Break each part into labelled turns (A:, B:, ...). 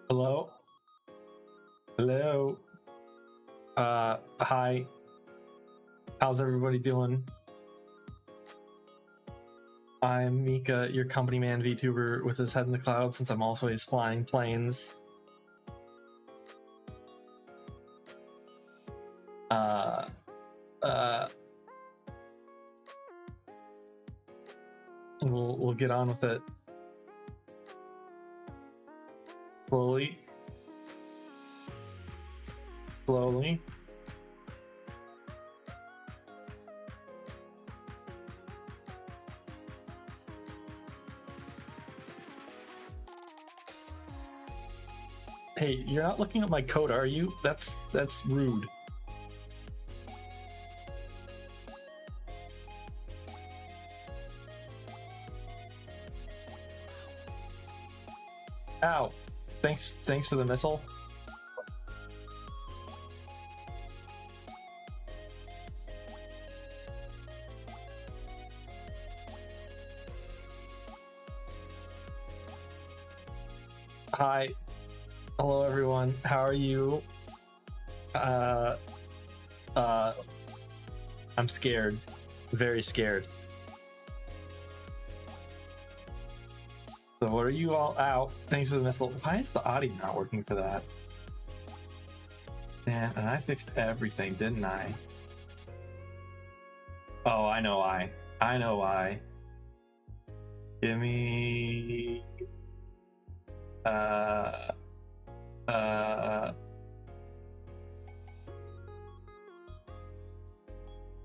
A: Hello? Hello? Hi. How's everybody doing? I'm Mikha, your company man VTuber with his head in the clouds since I'm always flying planes. We'll get on with it. Slowly. Hey, you're not looking at my code, are you? That's rude. Ow. Thanks for the missile. Hi. Hello everyone. How are you? I'm scared. Very scared. So what are you all out? Thanks for the missile. Why is the audio not working for that? Yeah, and I fixed everything, didn't I? Oh, I know why. I know why. Give me...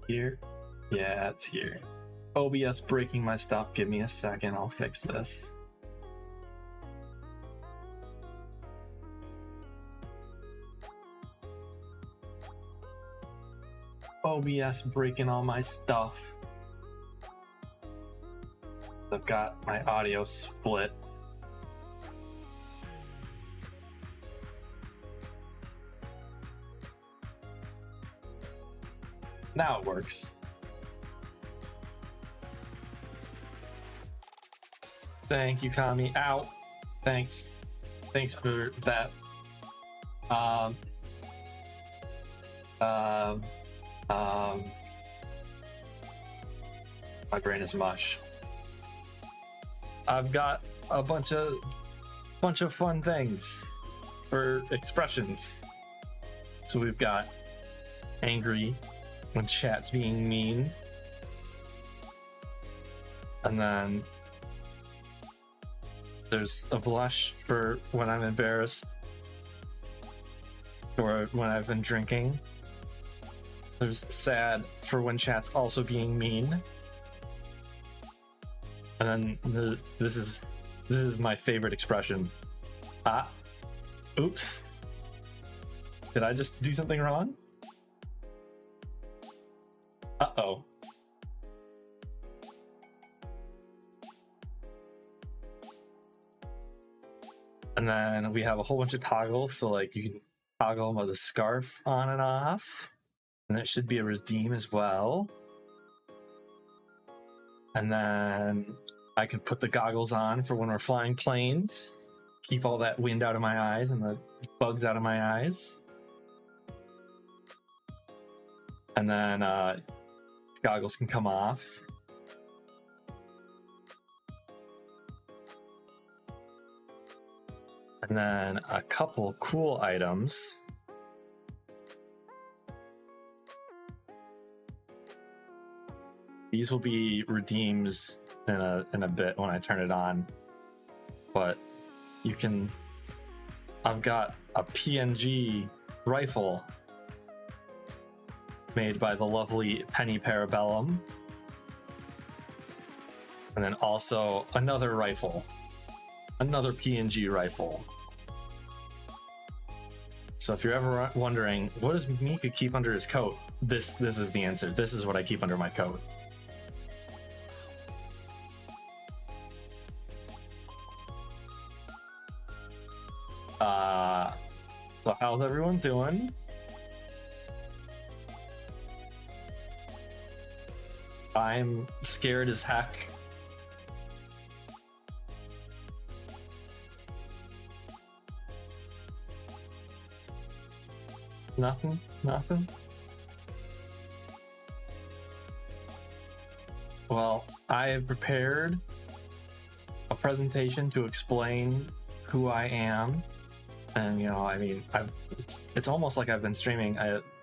A: Here? Yeah, it's here. OBS breaking my stuff. Give me a second, I'll fix this. OBS breaking all my stuff. I've got my audio split. Now it works. Thank you, Kami. Ow. Thanks. Thanks for that. My brain is mush. I've got a bunch of fun things for expressions. So we've got angry when chat's being mean, and then there's a blush for when I'm embarrassed or when I've been drinking. There's sad for when chat's also being mean. And then this is my favorite expression. Ah, oops. Did I just do something wrong? Uh-oh. And then we have a whole bunch of toggles, so like you can toggle them with a scarf on and off. And it should be a redeem as well. And then I can put the goggles on for when we're flying planes. Keep all that wind out of my eyes and the bugs out of my eyes. And then goggles can come off. And then a couple cool items. These will be redeems in a bit when I turn it on. But you can... I've got a PNG rifle made by the lovely Penny Parabellum. And then also another rifle. Another PNG rifle. So if you're ever wondering, what does Mikha keep under his coat? this is the answer. This is what I keep under my coat. So how's everyone doing? I'm scared as heck. Nothing? Well, I have prepared a presentation to explain who I am. And, you know, I mean, it's almost like I've been streaming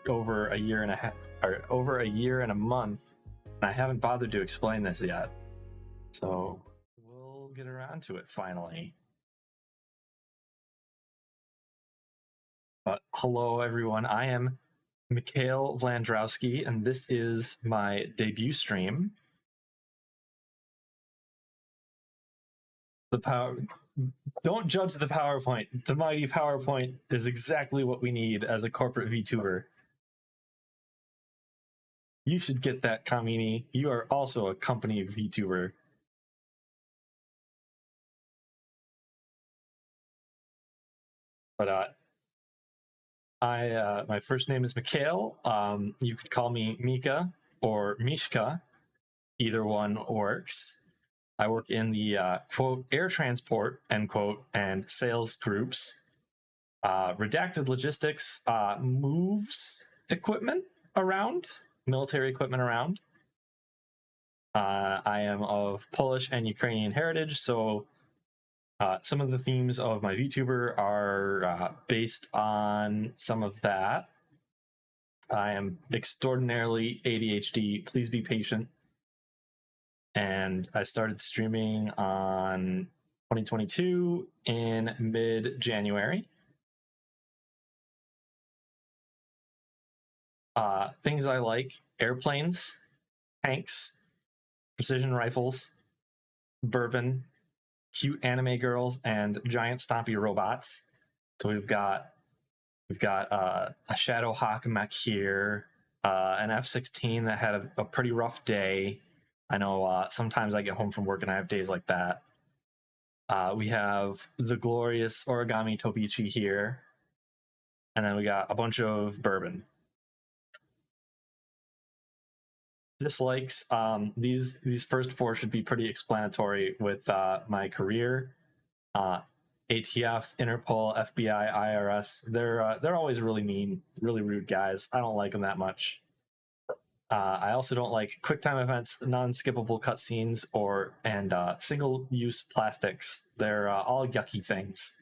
A: over a year and a half, or over a year and a month, and I haven't bothered to explain this yet. So we'll get around to it finally. But hello, everyone. I am Mikhail Vlandrowski, and this is my debut stream. Don't judge the PowerPoint. The mighty PowerPoint is exactly what we need as a corporate VTuber. You should get that, Kamini. You are also a company VTuber. But my first name is Mikhail. You could call me Mikha or Mishka. Either one works. I work in the quote air transport end quote and sales groups. Redacted Logistics moves equipment around, military equipment around. I am of Polish and Ukrainian heritage, so some of the themes of my VTuber are based on some of that. I am extraordinarily ADHD. Please be patient. And I started streaming on 2022 in mid-January. Things I like: airplanes, tanks, precision rifles, bourbon, cute anime girls, and giant stompy robots. So we've got a Shadow Hawk mech here, an F-16 that had a pretty rough day. I know sometimes I get home from work and I have days like that. We have the glorious Origami Tobichi here, and then we got a bunch of bourbon. Dislikes, these first four should be pretty explanatory with my career. ATF, Interpol, FBI, IRS, they're always really mean, really rude guys. I don't like them that much. I also don't like QuickTime events, non-skippable cutscenes, and single-use plastics. They're all yucky things.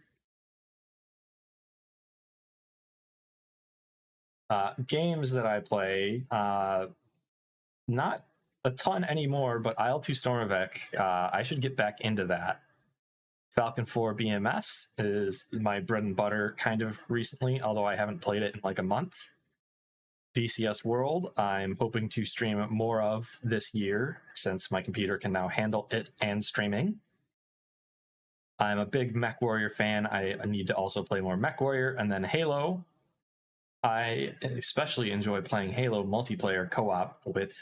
A: Games that I play, not a ton anymore, but IL-2 Stormovec, I should get back into that. Falcon 4 BMS is my bread and butter kind of recently, although I haven't played it in like a month. DCS World, I'm hoping to stream more of this year, since my computer can now handle it and streaming. I'm a big MechWarrior fan. I need to also play more MechWarrior. And then Halo. I especially enjoy playing Halo multiplayer co-op with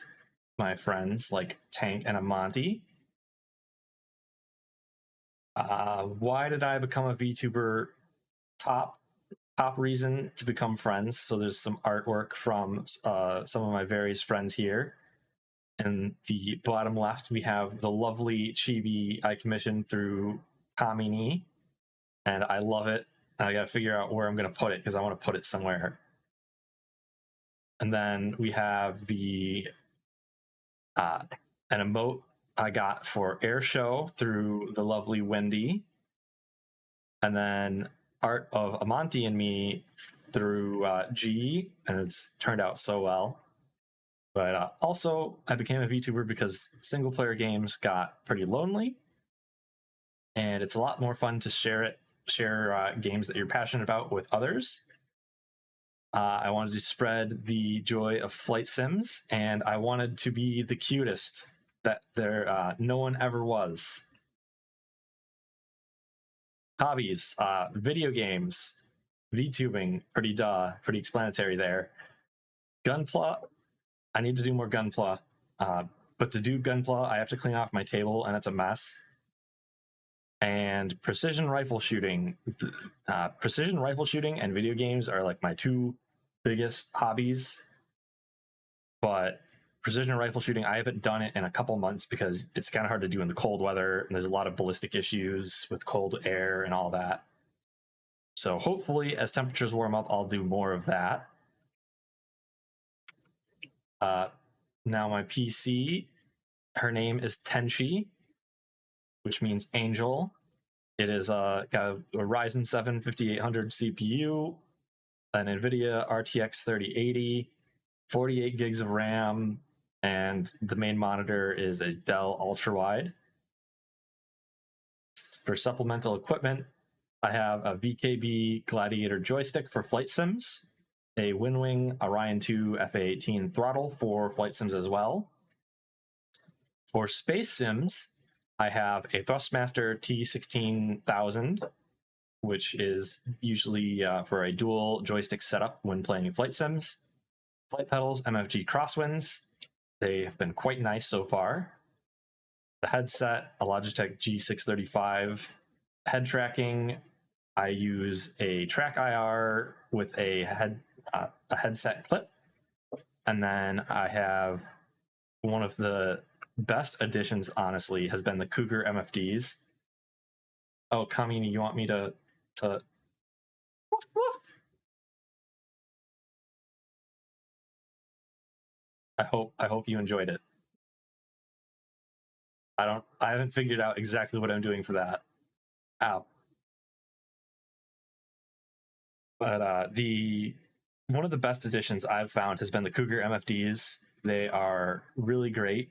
A: my friends like Tank and Amonty. Why did I become a VTuber? Top reason to become friends. So there's some artwork from some of my various friends here. In the bottom left, we have the lovely chibi I commissioned through Kamini, and I love it. And I got to figure out where I'm going to put it because I want to put it somewhere. And then we have the an emote I got for Air Show through the lovely Wendy. And then art of Amonty and me through G, and it's turned out so well. But also, I became a VTuber because single-player games got pretty lonely, and it's a lot more fun to share games that you're passionate about with others. I wanted to spread the joy of flight sims, and I wanted to be the cutest that no one ever was. Hobbies, video games, VTubing, pretty explanatory there. Gunpla, I need to do more Gunpla. But to do Gunpla, I have to clean off my table, and it's a mess. And precision rifle shooting. Precision rifle shooting and video games are like my two biggest hobbies. But precision rifle shooting, I haven't done it in a couple months because it's kind of hard to do in the cold weather, and there's a lot of ballistic issues with cold air and all that. So hopefully, as temperatures warm up, I'll do more of that. Now my PC, her name is Tenshi, which means angel. It is got a Ryzen 7 5800 CPU, an NVIDIA RTX 3080, 48 gigs of RAM, and the main monitor is a Dell ultrawide. For supplemental equipment, I have a VKB Gladiator joystick for flight sims, a Winwing Orion 2 FA18 throttle for flight sims as well. For space sims, I have a Thrustmaster T16000, which is usually for a dual joystick setup when playing flight sims. Flight pedals, MFG Crosswinds. They have been quite nice so far. The headset, a Logitech G635. Head tracking, I use a Track IR with a headset clip. And then I have one of the best additions, honestly, has been the Cougar MFDs. Oh, Kamini, you want me to woof, woof. I hope you enjoyed it. I haven't figured out exactly what I'm doing for that. Ow. But one of the best additions I've found has been the Cougar MFDs. They are really great.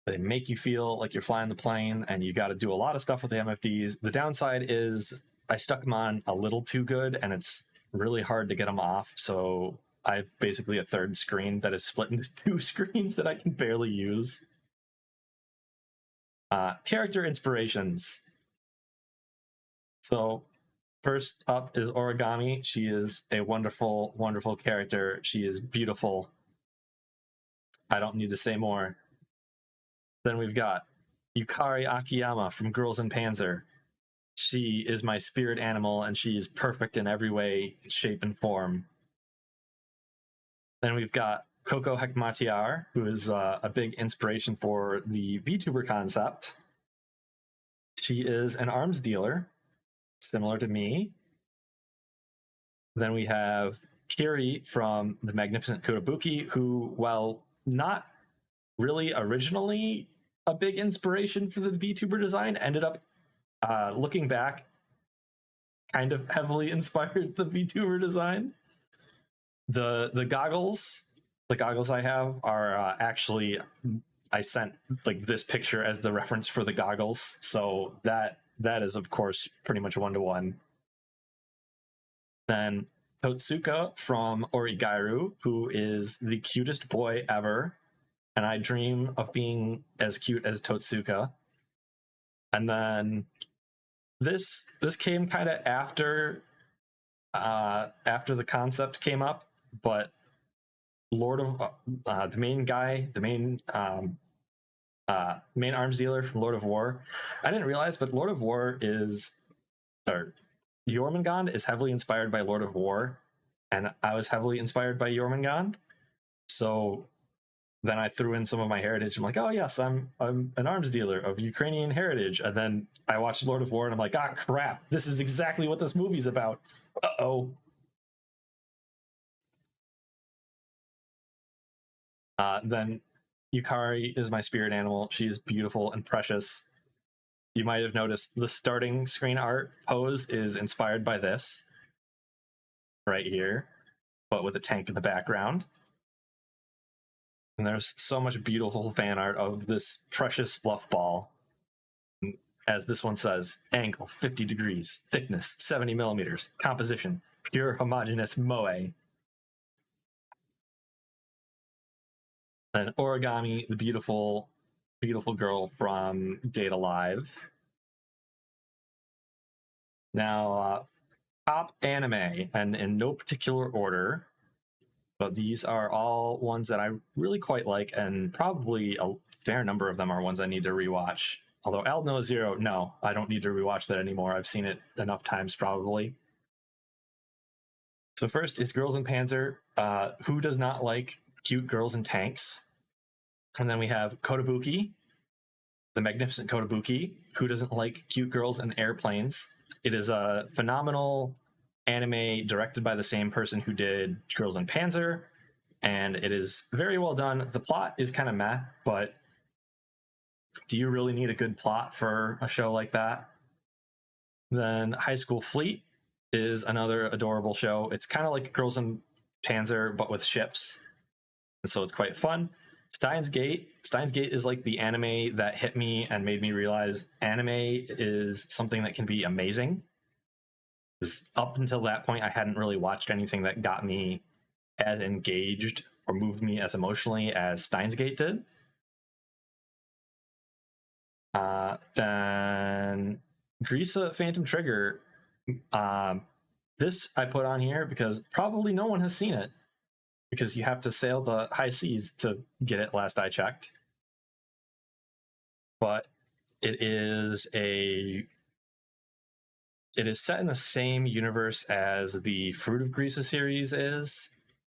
A: They make you feel like you're flying the plane, and you got to do a lot of stuff with the MFDs. The downside is I stuck them on a little too good, and it's really hard to get them off. So I've basically a third screen that is split into two screens that I can barely use. Character inspirations. So first up is Origami. She is a wonderful, wonderful character. She is beautiful. I don't need to say more. Then we've got Yukari Akiyama from Girls in Panzer. She is my spirit animal, and she is perfect in every way, shape, and form. Then we've got Coco Hekmatyar, who is a big inspiration for the VTuber concept. She is an arms dealer, similar to me. Then we have Kiri from the Magnificent Kurobuki, who, while not really originally a big inspiration for the VTuber design, ended up looking back, kind of heavily inspired the VTuber design. The goggles I have are actually, I sent like this picture as the reference for the goggles, so that is of course pretty much 1-to-1. Then Totsuka from Origairu, who is the cutest boy ever, and I dream of being as cute as Totsuka. And then this came kind of after the concept came up, but Lord of the main arms dealer from Lord of War, I didn't realize, but Lord of War Jormungand is heavily inspired by Lord of War, and I was heavily inspired by Jormungand. So then I threw in some of my heritage. I'm like, oh yes, I'm an arms dealer of Ukrainian heritage. And then I watched Lord of War, and I'm like, ah, crap, this is exactly what this movie's about. Uh-oh. Then Yukari is my spirit animal. She is beautiful and precious. You might have noticed the starting screen art pose is inspired by this right here, but with a tank in the background. And there's so much beautiful fan art of this precious fluff ball. As this one says, angle 50 degrees, thickness 70 millimeters, composition pure homogeneous moe. And Origami, the beautiful, beautiful girl from Data Live. Now, top anime, and in no particular order, But these are all ones that I really quite like, and probably a fair number of them are ones I need to rewatch. Although Noah Zero, no, I don't need to rewatch that anymore. I've seen it enough times, probably. So first is Girls in Panzer. Who does not like cute girls in tanks? And then we have Kotobuki, the magnificent Kotobuki. Who doesn't like cute girls in airplanes? It is a phenomenal anime directed by the same person who did Girls in Panzer, and it is very well done. The plot is kind of meh, but do you really need a good plot for a show like that? Then High School Fleet is another adorable show. It's kind of like Girls in Panzer, but with ships. And so it's quite fun. Steins Gate. Steins Gate is like the anime that hit me and made me realize anime is something that can be amazing. Because up until that point, I hadn't really watched anything that got me as engaged or moved me as emotionally as Steins Gate did. Then Grisa Phantom Trigger. This I put on here because probably no one has seen it, because you have to sail the high seas to get it, last I checked. But it is set in the same universe as the Fruit of Grisa series is,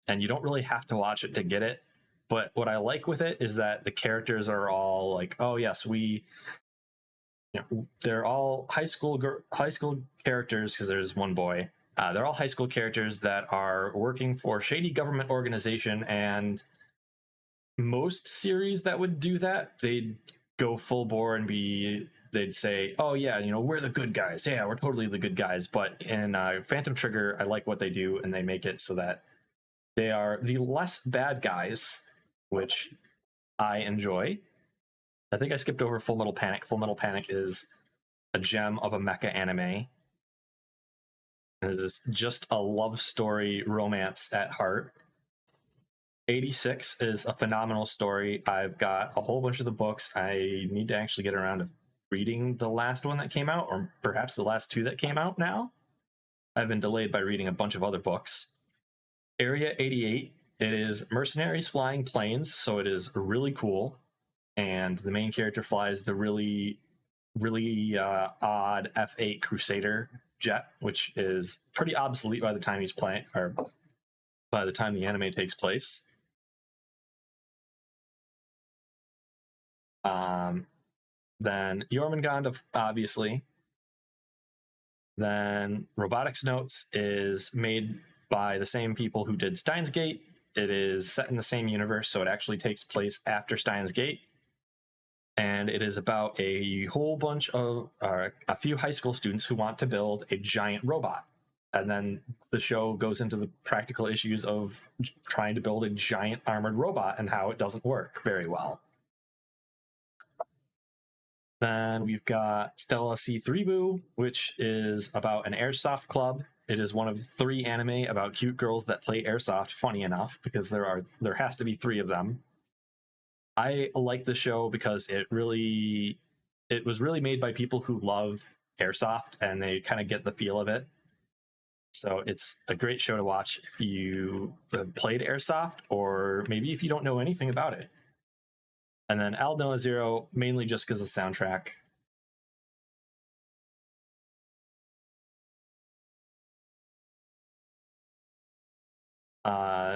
A: and you don't really have to watch it to get it. But what I like with it is that the characters are all like, oh yes, they're all high school characters, because there's one boy. They're all high school characters that are working for a shady government organization, and most series that would do that, they'd go full bore and they'd say, oh yeah, we're the good guys. Yeah, we're totally the good guys. But in Phantom Trigger, I like what they do, and they make it so that they are the less bad guys, which I enjoy. I think I skipped over Full Metal Panic. Full Metal Panic is a gem of a mecha anime. It is just a love story romance at heart. 86 is a phenomenal story. I've got a whole bunch of the books. I need to actually get around to reading the last one that came out, or perhaps the last two that came out now. I've been delayed by reading a bunch of other books. Area 88, it is mercenaries flying planes, so it is really cool. And the main character flies the really odd F8 Crusader jet, which is pretty obsolete by the time he's playing, or by the time the anime takes place. Then Jormungand, obviously. Then Robotics Notes is made by the same people who did Steins Gate. It is set in the same universe, so it actually takes place after Steins Gate. And it is about a whole bunch of a few high school students who want to build a giant robot. And then the show goes into the practical issues of trying to build a giant armored robot and how it doesn't work very well. Then we've got Stella C3Bu, which is about an airsoft club. It is one of 3 anime about cute girls that play airsoft, funny enough, because there has to be 3 of them. I like the show because it was really made by people who love airsoft, and they kind of get the feel of it. So it's a great show to watch if you have played airsoft, or maybe if you don't know anything about it. And then Noah Zero, mainly just because of the soundtrack.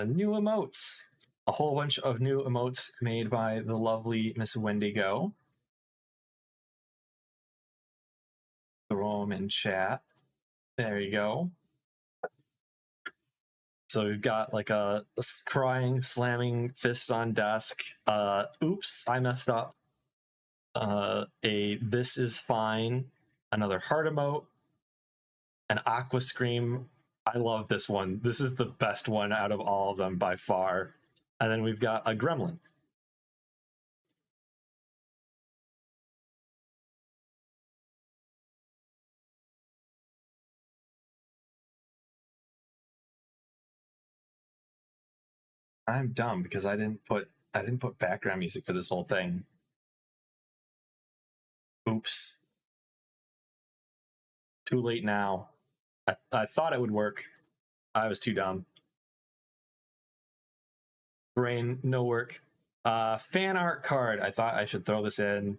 A: New emotes. A whole bunch of new emotes made by the lovely Miss Wendigo. Throw them in chat. There you go. So we've got like a crying, slamming fists on desk. Oops, I messed up. A this is fine. Another heart emote. An aqua scream. I love this one. This is the best one out of all of them by far. And then we've got a gremlin. I'm dumb because I didn't put background music for this whole thing. Oops. Too late now. I thought it would work. I was too dumb. Brain, no work. Fan art card. I thought I should throw this in.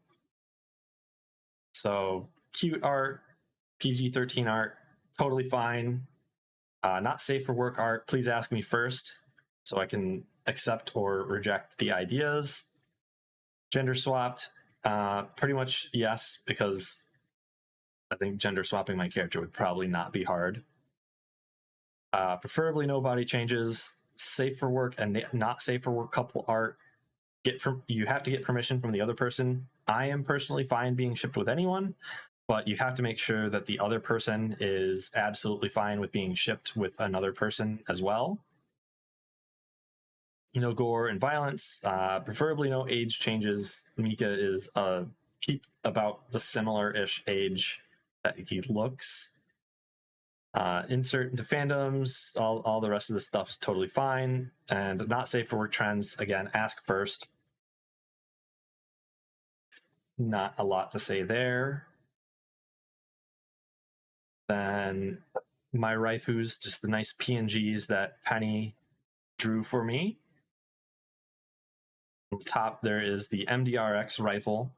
A: So cute art, PG-13 art, totally fine. Not safe for work art. Please ask me first so I can accept or reject the ideas. Gender swapped. Pretty much yes, because I think gender swapping my character would probably not be hard. Preferably no body changes. Safe for work and not safe for work couple art. You have to get permission from the other person. I am personally fine being shipped with anyone, but you have to make sure that the other person is absolutely fine with being shipped with another person as well. No gore and violence, preferably no age changes. Mikha is keep about the similar-ish age that he looks. Insert into fandoms, all the rest of the stuff is totally fine. And not safe for work trends, again, ask first. Not a lot to say there. Then my raifus, just the nice PNGs that Penny drew for me. On the top, there is the MDRX rifle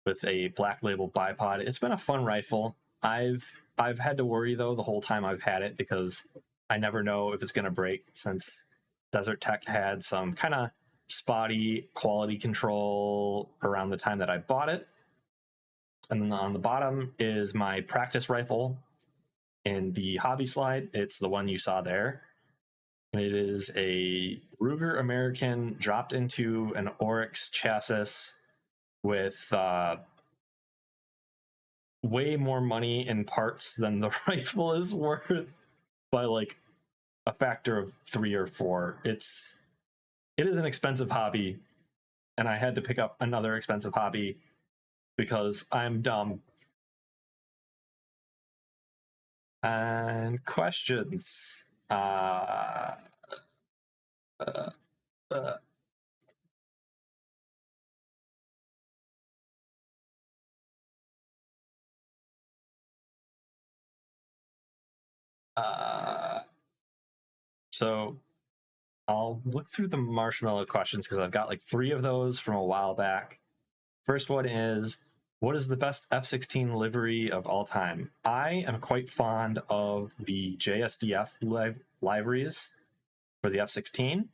A: with a Black Label bipod. It's been a fun rifle. I've had to worry, though, the whole time I've had it because I never know if it's going to break, since Desert Tech had some kind of spotty quality control around the time that I bought it. And then on the bottom is my practice rifle in the hobby slide. It's the one you saw there. And it is a Ruger American dropped into an Oryx chassis with way more money in parts than the rifle is worth by like a factor of 3 or 4. It is an expensive hobby, and I had to pick up another expensive hobby because I'm dumb. And questions. So I'll look through the marshmallow questions because I've got like 3 of those from a while back. First one is, what is the best F-16 livery of all time? I am quite fond of the JSDF liveries for the F-16,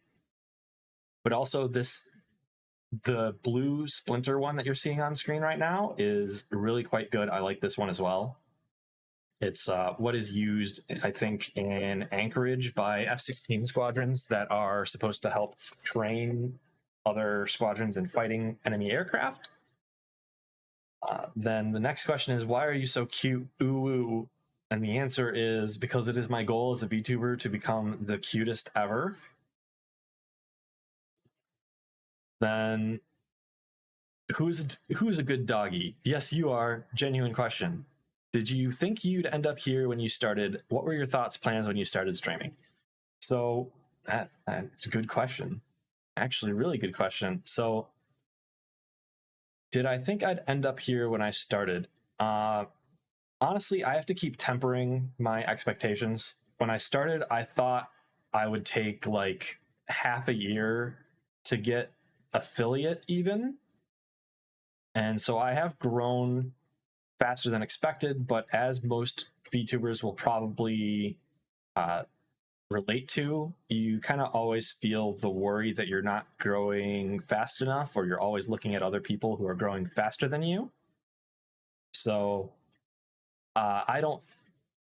A: but also the blue Splinter one that you're seeing on screen right now is really quite good. I like this one as well. It's what is used, I think, in Anchorage by F-16 squadrons that are supposed to help train other squadrons in fighting enemy aircraft. Then the next question is, why are you so cute? Ooh. And the answer is because it is my goal as a VTuber to become the cutest ever. Then who's a good doggy? Yes, you are. Genuine question. Did you think you'd end up here when you started? What were your thoughts, plans when you started streaming? So that's a good question. Actually, really good question. So did I think I'd end up here when I started? Honestly, I have to keep tempering my expectations. When I started, I thought I would take like half a year to get affiliate even. And so I have grown faster than expected, but as most VTubers will probably relate to, you kind of always feel the worry that you're not growing fast enough, or you're always looking at other people who are growing faster than you. So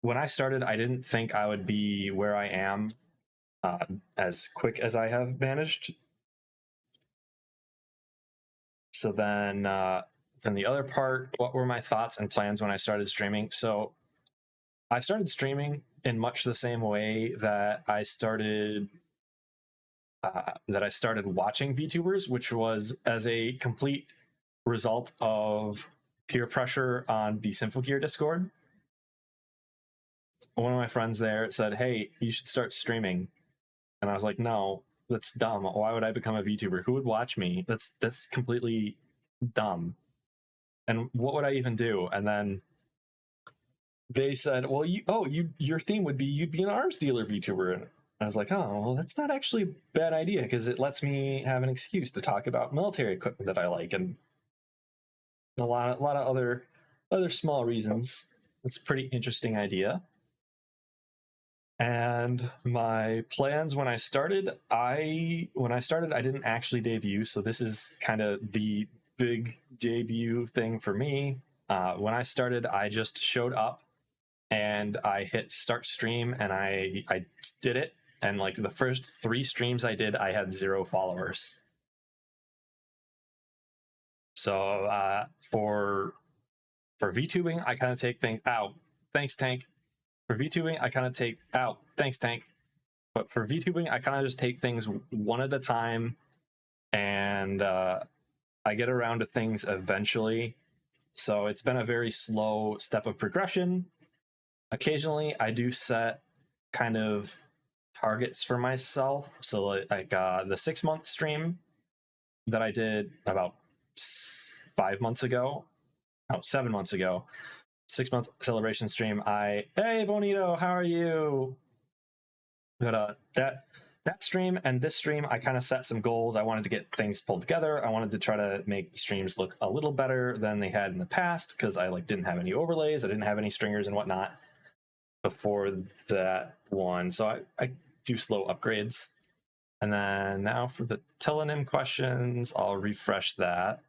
A: when I started, I didn't think I would be where I am as quick as I have managed. So then the other part, what were my thoughts and plans when I started streaming? So I started streaming in much the same way that I started watching VTubers, which was as a complete result of peer pressure on the Symphogear Discord. One of my friends there said, "Hey, you should start streaming," and I was like, "No, that's dumb. Why would I become a VTuber? Who would watch me? That's completely dumb. And what would I even do?" And then they said, "Well, your theme would be you'd be an arms dealer VTuber." I was like, oh, well, that's not actually a bad idea because it lets me have an excuse to talk about military equipment that I like and a lot of other small reasons. It's a pretty interesting idea. And my plans when I started, I didn't actually debut, so this is kind of the big debut thing for me. When I started, I just showed up and I hit start stream and I did it. And like the first 3 streams I did, I had 0 followers. So for VTubing, I kind of take things out. Thanks, Tank. For VTubing, I kind of take out. Thanks, Tank. But for VTubing, I kind of just take things one at a time, and I get around to things eventually. So it's been a very slow step of progression. Occasionally, I do set kind of targets for myself. So like the 6-month stream that I did about 5 months ago, 7 months ago, 6-month celebration stream. Hey Bonito, how are you? But that stream and this stream, I kind of set some goals. I wanted to get things pulled together. I wanted to try to make the streams look a little better than they had in the past because I like didn't have any overlays, I didn't have any stringers and whatnot before that one. So I do slow upgrades. And then now for the telonym questions, I'll refresh that.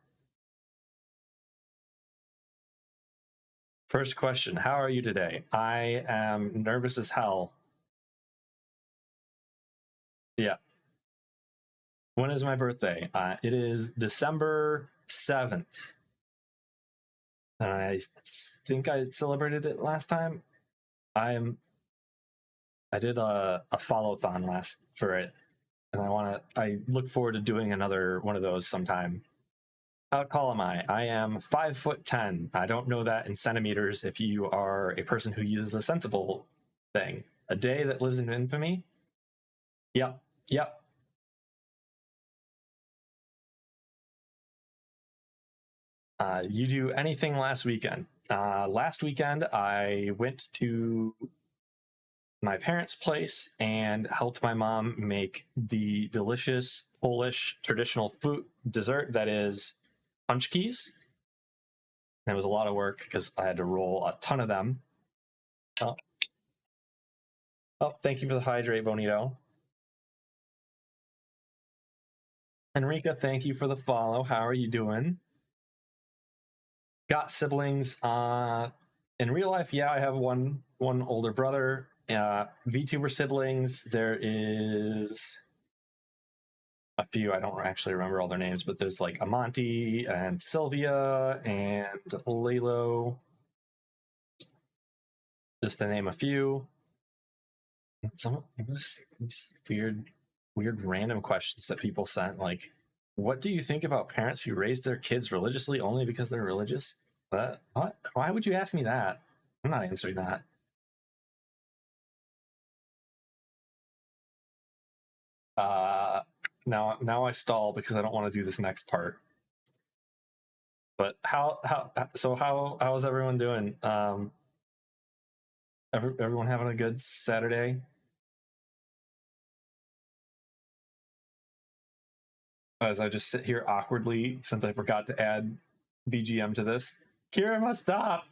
A: First question, how are you today? I am nervous as hell. Yeah. When is my birthday? It is December 7th. And I think I celebrated it last time. I did a follow-thon for it. And I look forward to doing another one of those sometime. How tall am I? I am 5'10". I don't know that in centimeters if you are a person who uses a sensible thing. A day that lives in infamy? Yep. You do anything last weekend? Last weekend, I went to my parents' place and helped my mom make the delicious Polish traditional food dessert that is punchkis. It was a lot of work because I had to roll a ton of them. Oh, thank you for the hydrate, Bonito. Enrica, thank you for the follow. How are you doing? Got siblings. In real life, yeah, I have one older brother. VTuber siblings, there is a few. I don't actually remember all their names, but there's like Amonte and Sylvia and Lalo, just to name a few. Some of these weird random questions that people sent, like, what do you think about parents who raise their kids religiously only because they're religious? What? Why would you ask me that? I'm not answering that. Now I stall because I don't want to do this next part. But how's everyone doing? Everyone having a good Saturday? As I just sit here awkwardly since I forgot to add BGM to this. Kira must stop.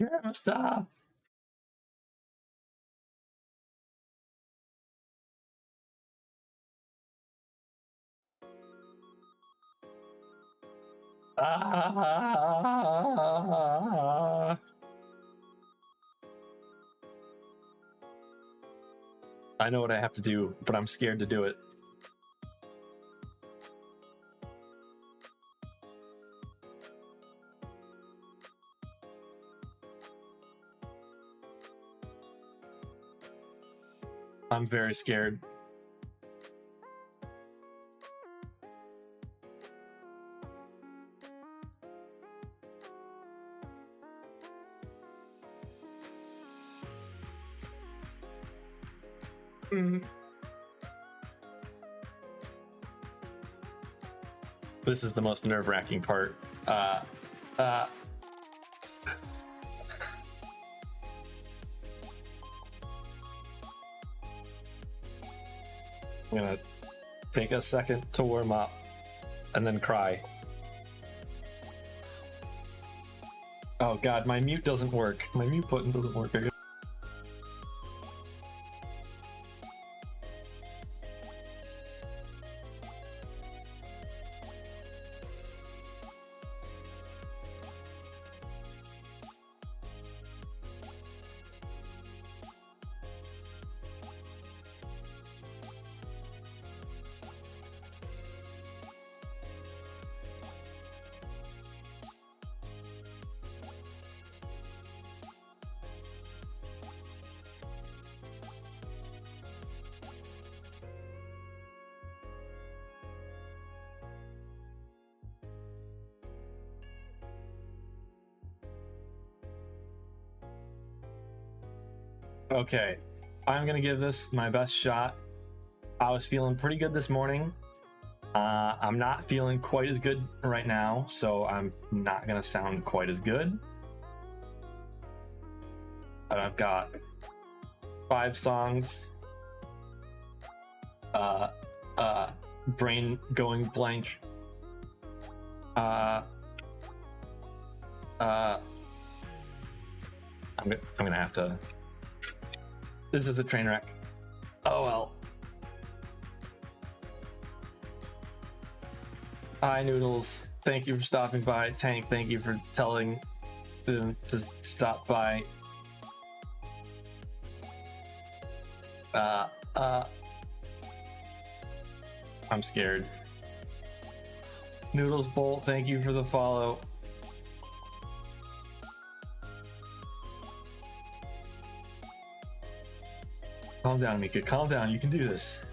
A: Kira must stop. I know what I have to do, but I'm scared to do it. I'm very scared. This is the most nerve-wracking part. I'm gonna take a second to warm up and then cry. Oh god, my mute doesn't work. My mute button doesn't work. Okay, I'm gonna give this my best shot. I was feeling pretty good this morning. I'm not feeling quite as good right now, so I'm not gonna sound quite as good. But I've got 5 songs. Brain going blank. I'm gonna have to. This is a train wreck. Oh well. Hi Noodles, thank you for stopping by. Tank, thank you for telling them to stop by. I'm scared. Noodles Bolt, thank you for the follow. Calm down, Mikha. Calm down. You can do this.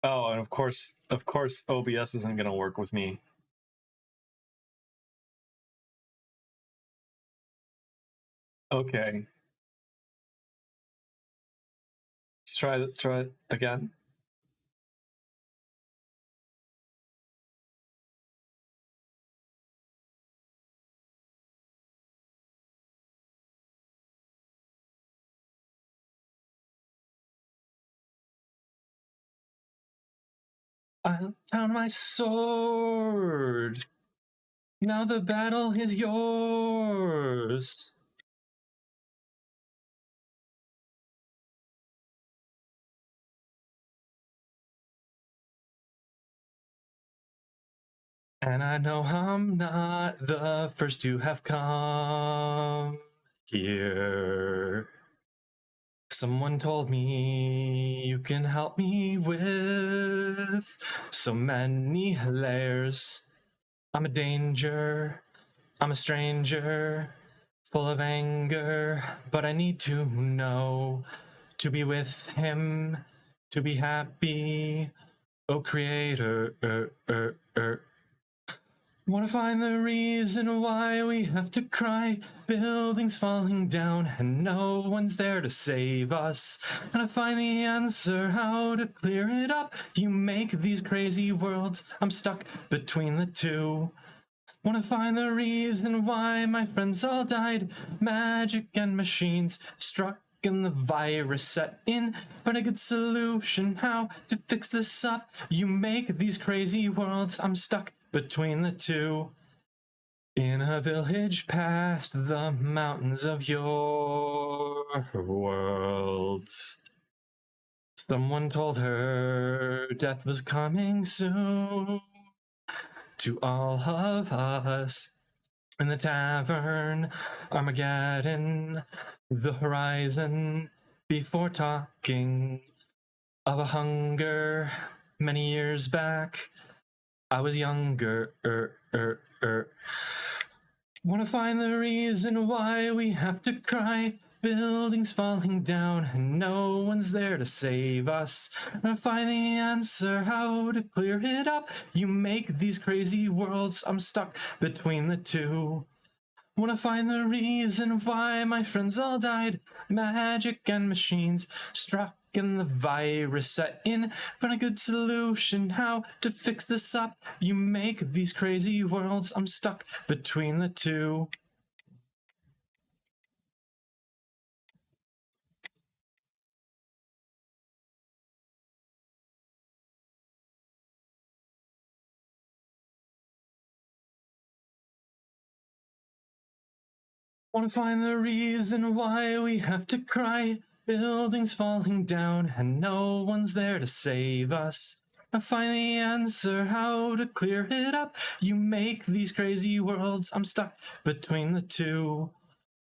A: Oh, and of course, OBS isn't going to work with me. Okay. Let's try it again. I found my sword. Now the battle is yours. And I know I'm not the first to have come here. Someone told me you can help me with so many layers. I'm a danger, I'm a stranger, full of anger, but I need to know to be with him, to be happy. Oh, creator, wanna find the reason why we have to cry, buildings falling down and no one's there to save us. And I find the answer how to clear it up. You make these crazy worlds, I'm stuck between the two. Wanna find the reason why my friends all died, magic and machines struck and the virus set in. Find a good solution how to fix this up. You make these crazy worlds, I'm stuck between the two. In a village past the mountains of your world, someone told her death was coming soon to all of us. In the tavern, Armageddon, the horizon, before talking of a hunger many years back. I was younger. Wanna find the reason why we have to cry, buildings falling down and no one's there to save us. Wanna find the answer how to clear it up. You make these crazy worlds, I'm stuck between the two. Wanna find the reason why my friends all died, magic and machines struck and the virus set in. Find a good solution how to fix this up. You make these crazy worlds, I'm stuck between the two. Wanna find the reason why we have to cry. Buildings falling down and no one's there to save us. I find the answer how to clear it up. You make these crazy worlds, I'm stuck between the two.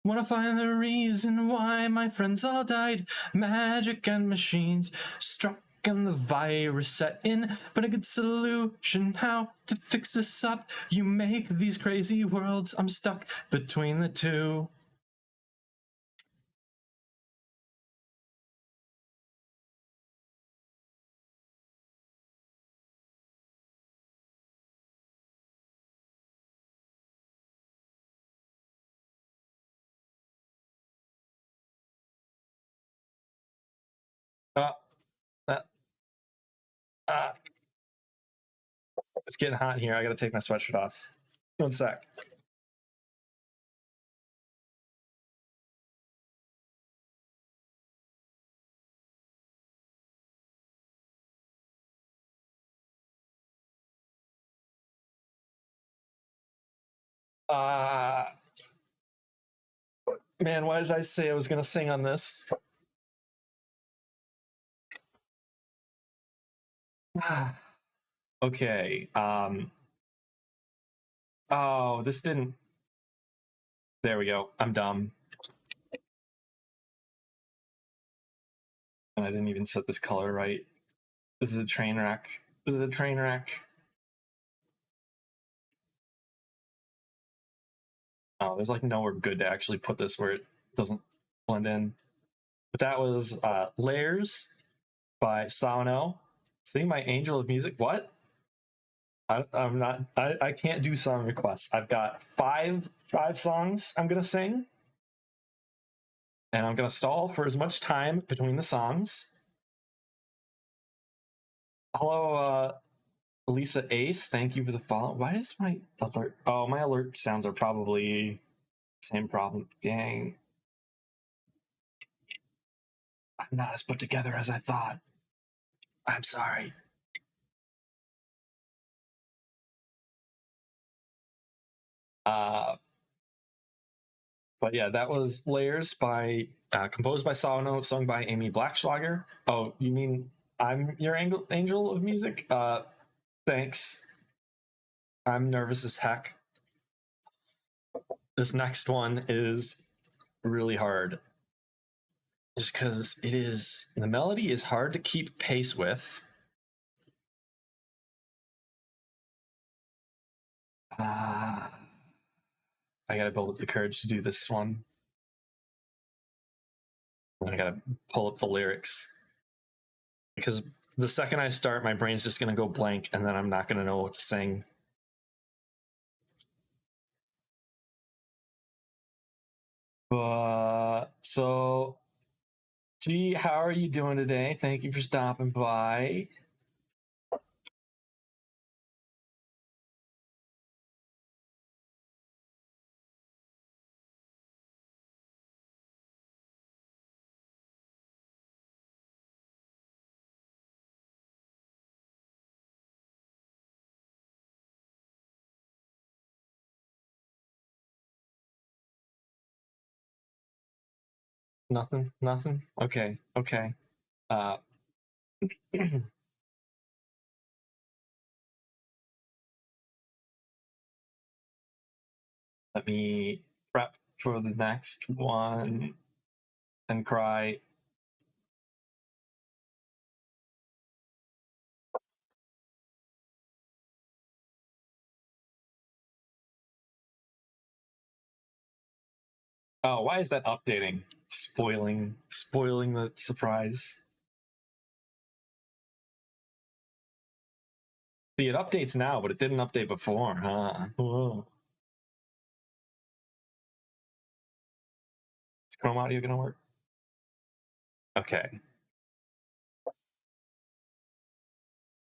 A: Wanna find the reason why my friends all died. Magic and machines struck and the virus set in. But a good solution how to fix this up. You make these crazy worlds, I'm stuck between the two. Uh, uh, uh, it's getting hot in here. I gotta take my sweatshirt off. 1 sec. Man, why did I say I was gonna sing on this? Okay. Oh, this didn't. There we go. I'm dumb. And I didn't even set this color right. This is a train wreck. This is a train wreck. Oh, there's like nowhere good to actually put this where it doesn't blend in. But that was Layers by Sawano. Sing my Angel of Music. What? I'm not. I can't do song requests. I've got five songs I'm gonna sing, and I'm gonna stall for as much time between the songs. Hello, Lisa Ace. Thank you for the follow. Why is my alert? Oh, my alert sounds are probably same problem. Dang, I'm not as put together as I thought. I'm sorry. But yeah, that was Layers by composed by Sawano, sung by Amy Blackschlager. Oh, you mean I'm your angel of music? Thanks. I'm nervous as heck. This next one is really hard. Just because it is the melody is hard to keep pace with. I gotta build up the courage to do this one. I gotta pull up the lyrics. Because the second I start, my brain's just gonna go blank and then I'm not gonna know what to sing. So, G, how are you doing today? Thank you for stopping by. Nothing. Okay. Uh, let me prep for the next one and cry. Oh, why is that updating? Spoiling the surprise. See, it updates now, but it didn't update before, huh? Whoa. Is Chrome Audio gonna work? Okay.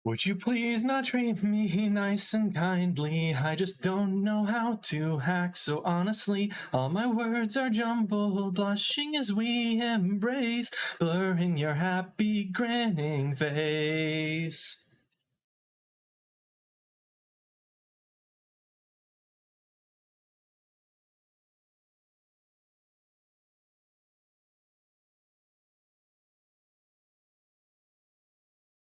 A: Would you please not treat me nice and kindly? I just don't know how to hack, so honestly, all my words are jumbled, blushing as we embrace, blurring your happy grinning face.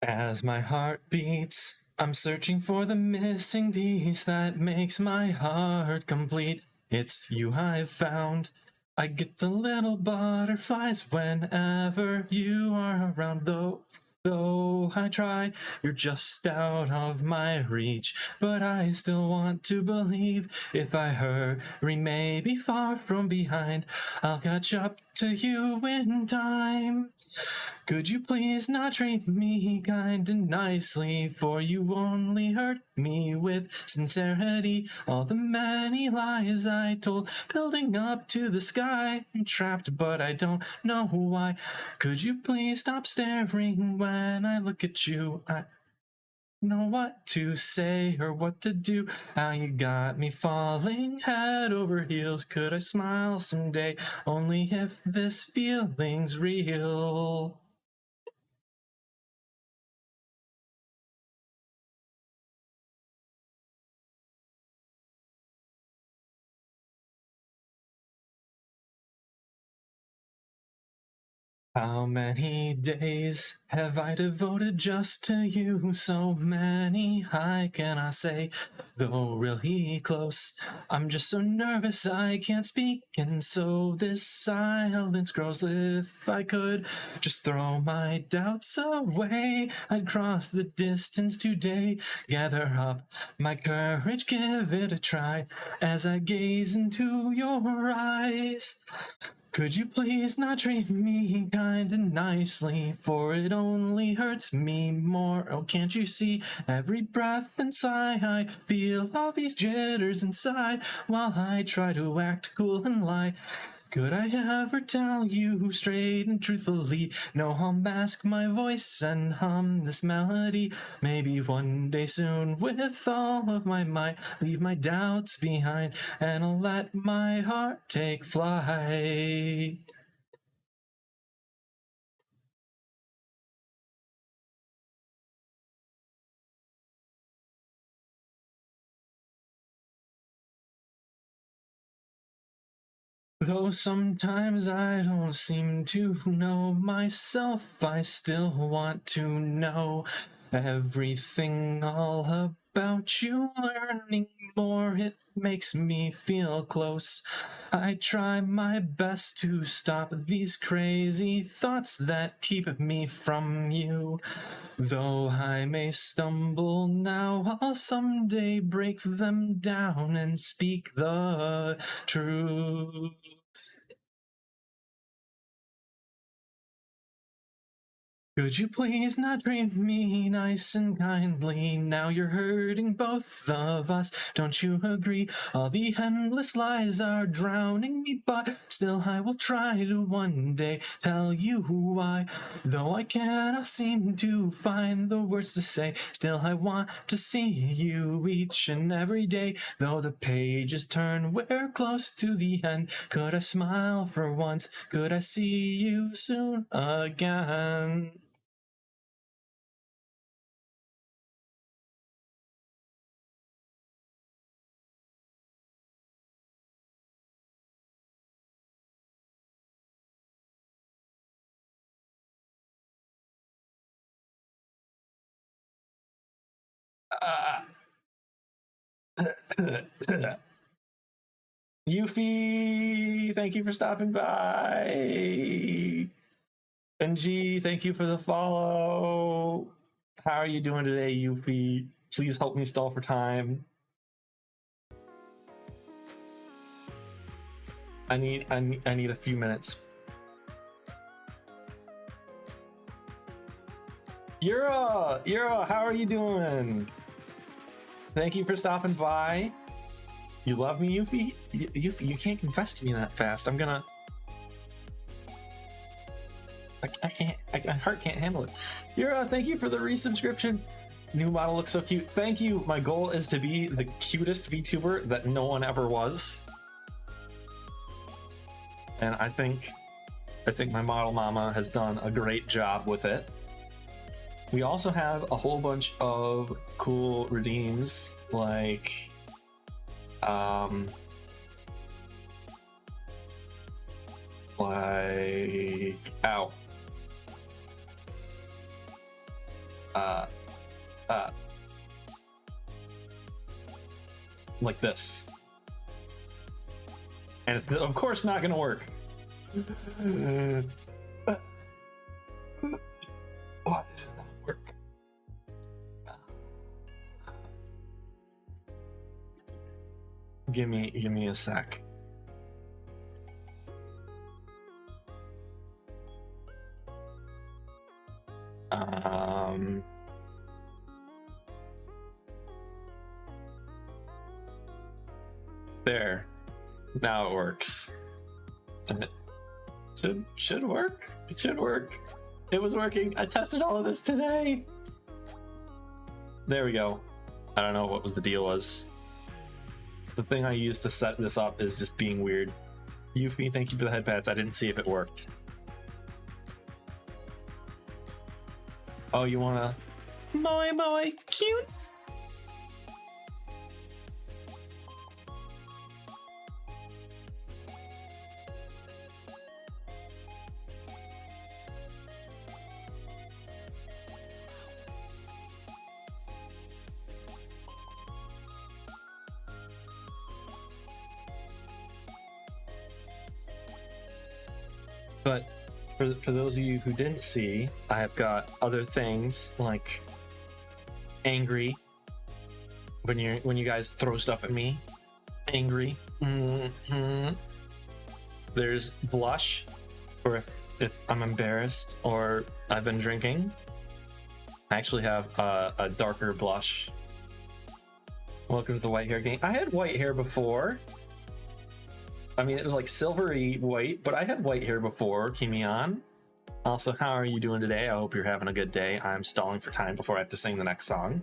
A: As my heart beats, I'm searching for the missing piece that makes my heart complete. It's you I've found. I get the little butterflies whenever you are around, though I try, you're just out of my reach. But I still want to believe if I hurry, maybe far from behind, I'll catch up to you in time. Could you please not treat me kind and nicely, for you only hurt me with sincerity. All the many lies I told, building up to the sky. I'm trapped, but I don't know why. Could you please stop staring when I look at you? I know what to say or what to do. How you got me falling head over heels. Could I smile someday? Only if this feeling's real. How many days have I devoted just to you? So many, I cannot say, though really close. I'm just so nervous I can't speak, and so this silence grows. If I could just throw my doubts away, I'd cross the distance today. Gather up my courage, give it a try, as I gaze into your eyes. Could you please not treat me kind and nicely, for it only hurts me more. Oh, can't you see? Every breath and sigh, I feel all these jitters inside, while I try to act cool and lie. Could I ever tell you straight and truthfully? No, I'll mask my voice and hum this melody. Maybe one day soon, with all of my might, leave my doubts behind, and I'll let my heart take flight. Though sometimes I don't seem to know myself, I still want to know everything all about you. Learning more, it makes me feel close. I try my best to stop these crazy thoughts that keep me from you. Though I may stumble now, I'll someday break them down and speak the truth. Could you please not treat me nice and kindly? Now you're hurting both of us, don't you agree? All the endless lies are drowning me, but still I will try to one day tell you why. Though I cannot seem to find the words to say, still I want to see you each and every day. Though the pages turn, we're close to the end. Could I smile for once? Could I see you soon again? Uh, Yuffie, thank you for stopping by. Benji, thank you for the follow. How are you doing today, Yuffie? Please help me stall for time. I need a few minutes. Yura, how are you doing? Thank you for stopping by. You love me, Yuffie? Yuffie, you can't confess to me that fast. I'm gonna. I can't. My heart can't handle it. Yura, thank you for the resubscription. New model looks so cute. Thank you. My goal is to be the cutest VTuber that no one ever was. And I think my model mama has done a great job with it. We also have a whole bunch of cool redeems, like ow. uh, uh, like this. And it's of course not gonna work. Why did it not work? Give me a sec. There. Now it works. And it should work. It should work. It was working. I tested all of this today. There we go. I don't know what was the deal was. The thing I used to set this up is just being weird. Yuffie, thank you for the headpads. I didn't see if it worked. Oh, you wanna moe cute? But for those of you who didn't see, I have got other things like angry when you guys throw stuff at me. Angry. Mm-hmm. There's blush for if I'm embarrassed or I've been drinking. I actually have a darker blush. Welcome to the white hair game. I had white hair before. I mean, it was like silvery white, but I had white hair before, Kimian. Also, how are you doing today? I hope you're having a good day. I'm stalling for time before I have to sing the next song.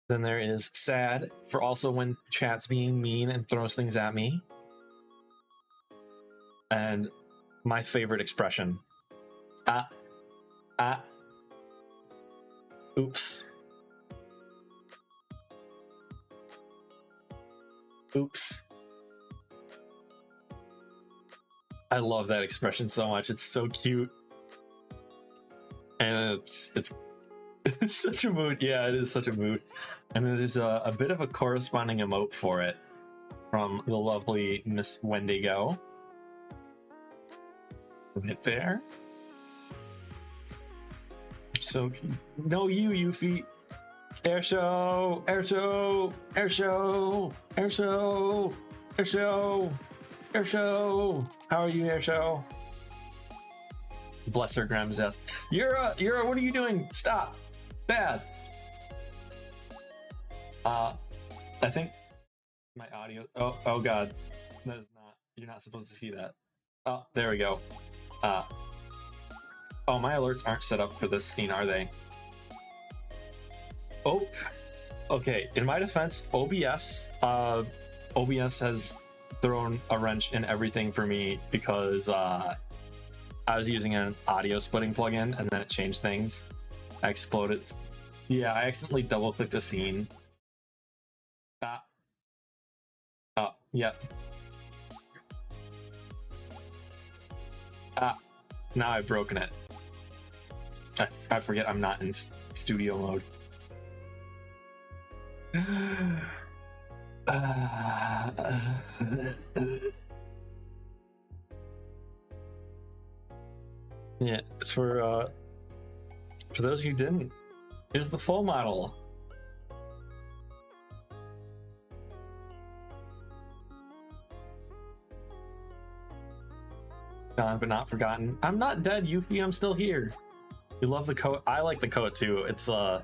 A: Then there is sad for also when chat's being mean and throws things at me. And my favorite expression. Oops. Oops. I love that expression so much. It's so cute. And it's such a mood. Yeah, it is such a mood. And then there's a bit of a corresponding emote for it from the lovely Miss Wendigo. Right there. So no, Yuffie. Air show, air show, air show, air show, air show, air show. How are you, air show? Bless her grams ass. Yura, what are you doing? Stop. Bad. I think my audio. Oh god, that is not. You're not supposed to see that. Oh, there we go. Oh, my alerts aren't set up for this scene, are they? Oh, okay. In my defense, OBS has thrown a wrench in everything for me because I was using an audio splitting plugin and then it changed things. I exploded. Yeah, I accidentally double-clicked a scene. Yeah. Now I've broken it. I forget I'm not in studio mode. Yeah, for those who didn't, here's the full model. Gone but not forgotten. I'm not dead, Yuffie. I'm still here. You love the coat. I like the coat too. It's you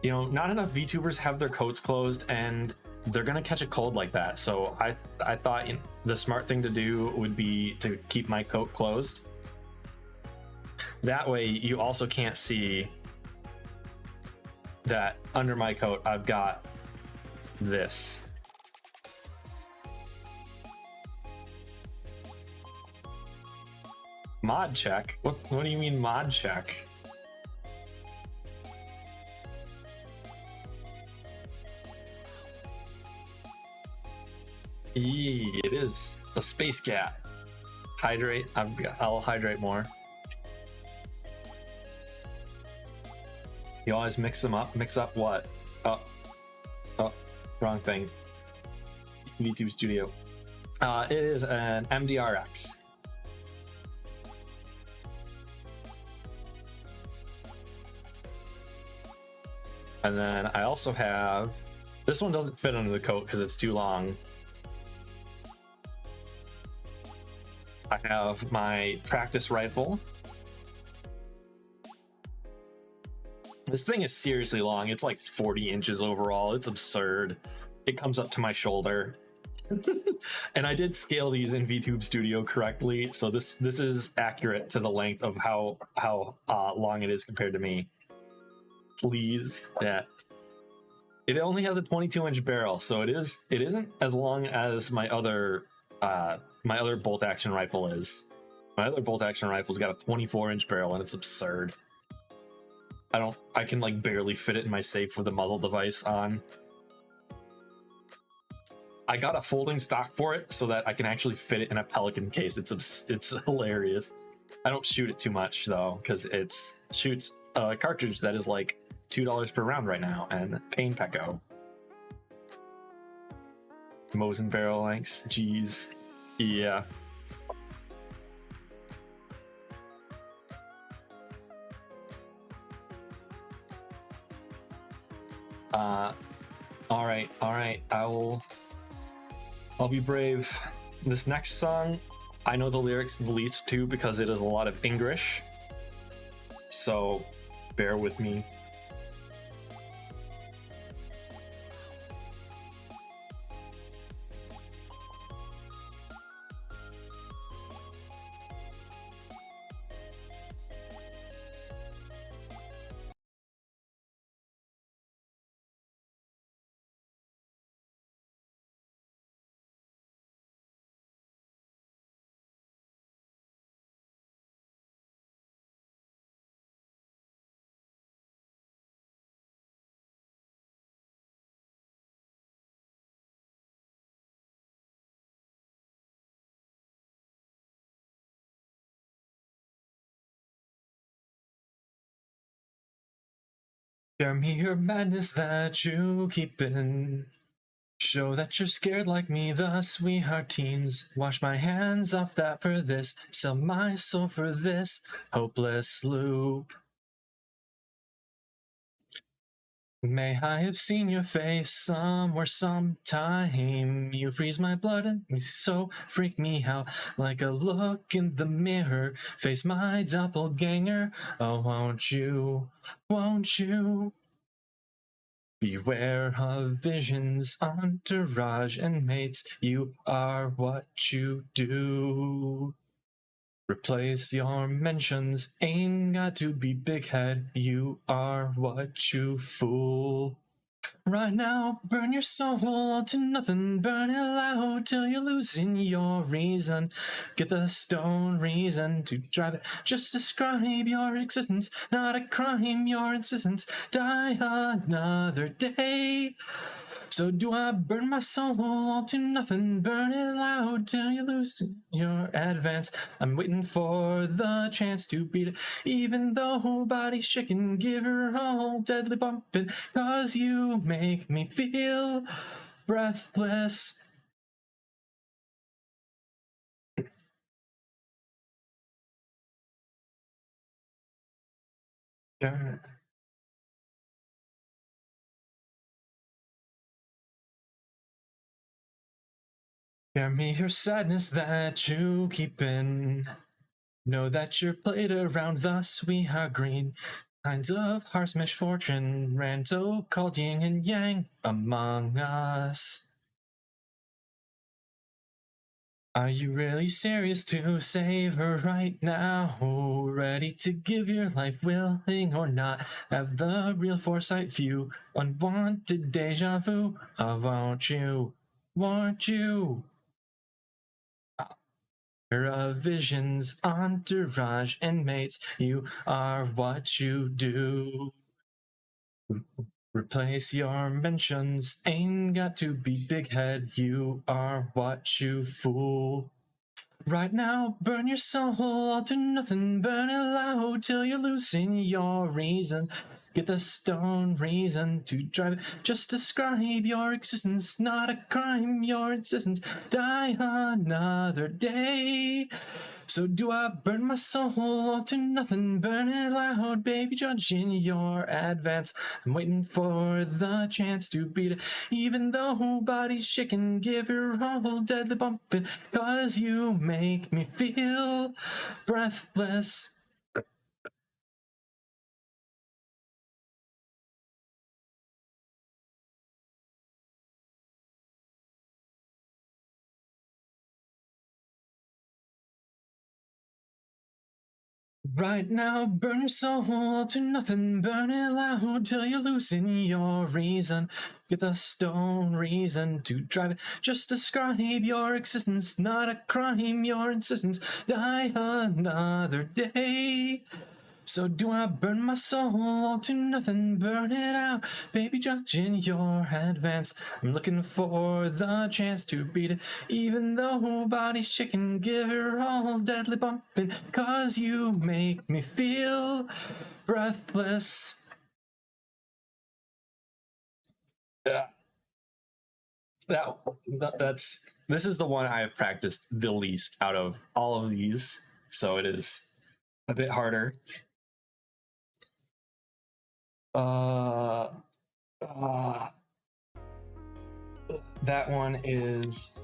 A: know, not enough VTubers have their coats closed, and they're gonna catch a cold like that. So I thought the smart thing to do would be to keep my coat closed. That way, you also can't see that under my coat I've got this. Mod check? What do you mean mod check? It is a space cat. Hydrate. I'll hydrate more. You always mix them up. Mix up what? Oh, oh, wrong thing. VTube Studio. It is an MDRX. And then I also have, this one doesn't fit under the coat because it's too long. I have my practice rifle. This thing is seriously long. It's like 40 inches overall. It's absurd. It comes up to my shoulder. And I did scale these in VTube Studio correctly, so this is accurate to the length of how long it is compared to me. Please, yeah. It only has a 22-inch barrel, so it isn't as long as my other bolt action rifle is. My other bolt action rifle's got a 24-inch barrel, and it's absurd. I can like barely fit it in my safe with the muzzle device on. I got a folding stock for it so that I can actually fit it in a Pelican case. It's hilarious. I don't shoot it too much though, because it shoots a cartridge that is like $2 per round right now, and Pain Pecco. Mosin barrel lengths, jeez. Yeah. All right. I'll be brave. This next song, I know the lyrics the least to because it is a lot of English. So bear with me. Share me your madness that you keep in. Show that you're scared like me, the sweetheart teens. Wash my hands off that for this. Sell my soul for this hopeless loop. May I have seen your face somewhere sometime. You freeze my blood and you so freak me out. Like a look in the mirror, face my doppelganger. Oh, won't you? Beware of visions, entourage, and mates. You are what you do. Replace your mentions, ain't got to be big head. You are what you fool. Right now, burn your soul to nothing, burn it loud till you're losing your reason. Get the stone reason to drive it. Just describe your existence, not a crime, your insistence. Die another day. So do I burn my soul all to nothing, burn it loud till you lose your advance. I'm waiting for the chance to beat it, even though body's shaking, give her all deadly bumping, cause you make me feel breathless. Share me your sadness that you keep in. Know that you're played around, thus we are green. Kinds of harsh misfortune ran so called yin and yang among us. Are you really serious to save her right now? Ready to give your life, willing or not? Have the real foresight view, unwanted deja vu. Won't you? Won't you? Visions, entourage, and mates. You are what you do. Replace your mentions, ain't got to be big head, you are what you fool. Right now, burn your soul all to nothing, burn it loud till you're losing your reason. Get the stone reason to drive it. Just describe your existence, not a crime, your existence. Die another day. So do I burn my soul all to nothing, burn it loud, baby, judging your advance. I'm waiting for the chance to beat it, even though body's shaking, give your all deadly bumping, cause you make me feel breathless. Right now, burn your soul to nothing, burn it loud till you're losing your reason. Get the stone reason to drive it. Just describe your existence, not a crime, your insistence. Die another day. So do I burn my soul to nothing, burn it out, baby, judging your advance. I'm looking for the chance to beat it, even though body's shaking, give her all deadly bumping, cause you make me feel breathless. Yeah, that's this is the one I have practiced the least out of all of these, so it is a bit harder. Uh, uh that one is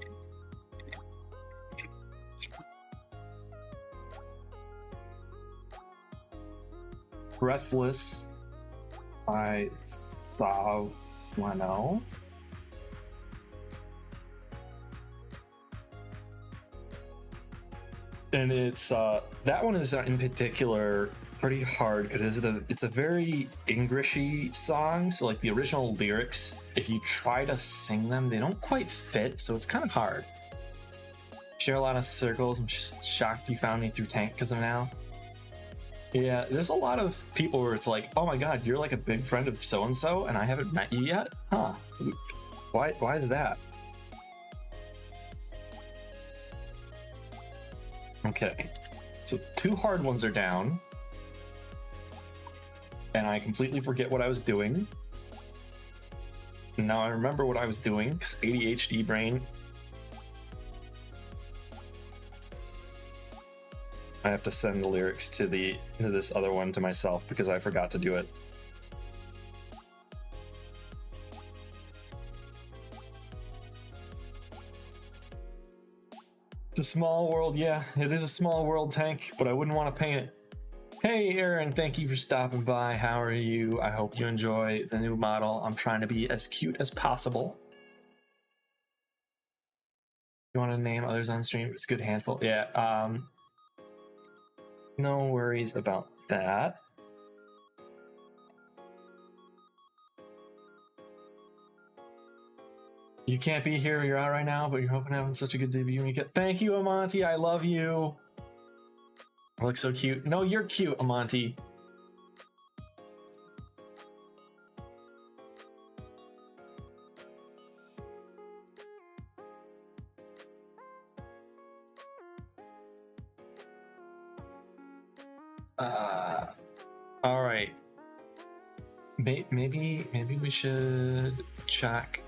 A: Breathless by Sawano. And it's that one is in particular pretty hard because it's a very Englishy song. So like the original lyrics, if you try to sing them, they don't quite fit. So it's kind of hard. Share a lot of circles. I'm shocked you found me through Tank because of now. Yeah, there's a lot of people where it's like, oh my god, you're like a big friend of so and so, and I haven't met you yet, huh? Why is that? Okay, so 2 hard ones are down, and I completely forget what I was doing. Now I remember what I was doing because ADHD brain. I have to send the lyrics to this other one to myself because I forgot to do it. It's a small world, yeah, it is a small world, Tank, but I wouldn't want to paint it. Hey Aaron, thank you for stopping by. How are you? I hope you enjoy the new model. I'm trying to be as cute as possible. You want to name others on stream? It's a good handful. Yeah, no worries about that. You can't be here, you're out right now, but you're hoping having such a good debut, Mikha. Thank you, Amonti, I love you. I look so cute. No, you're cute, Amonti. All right. Maybe we should check.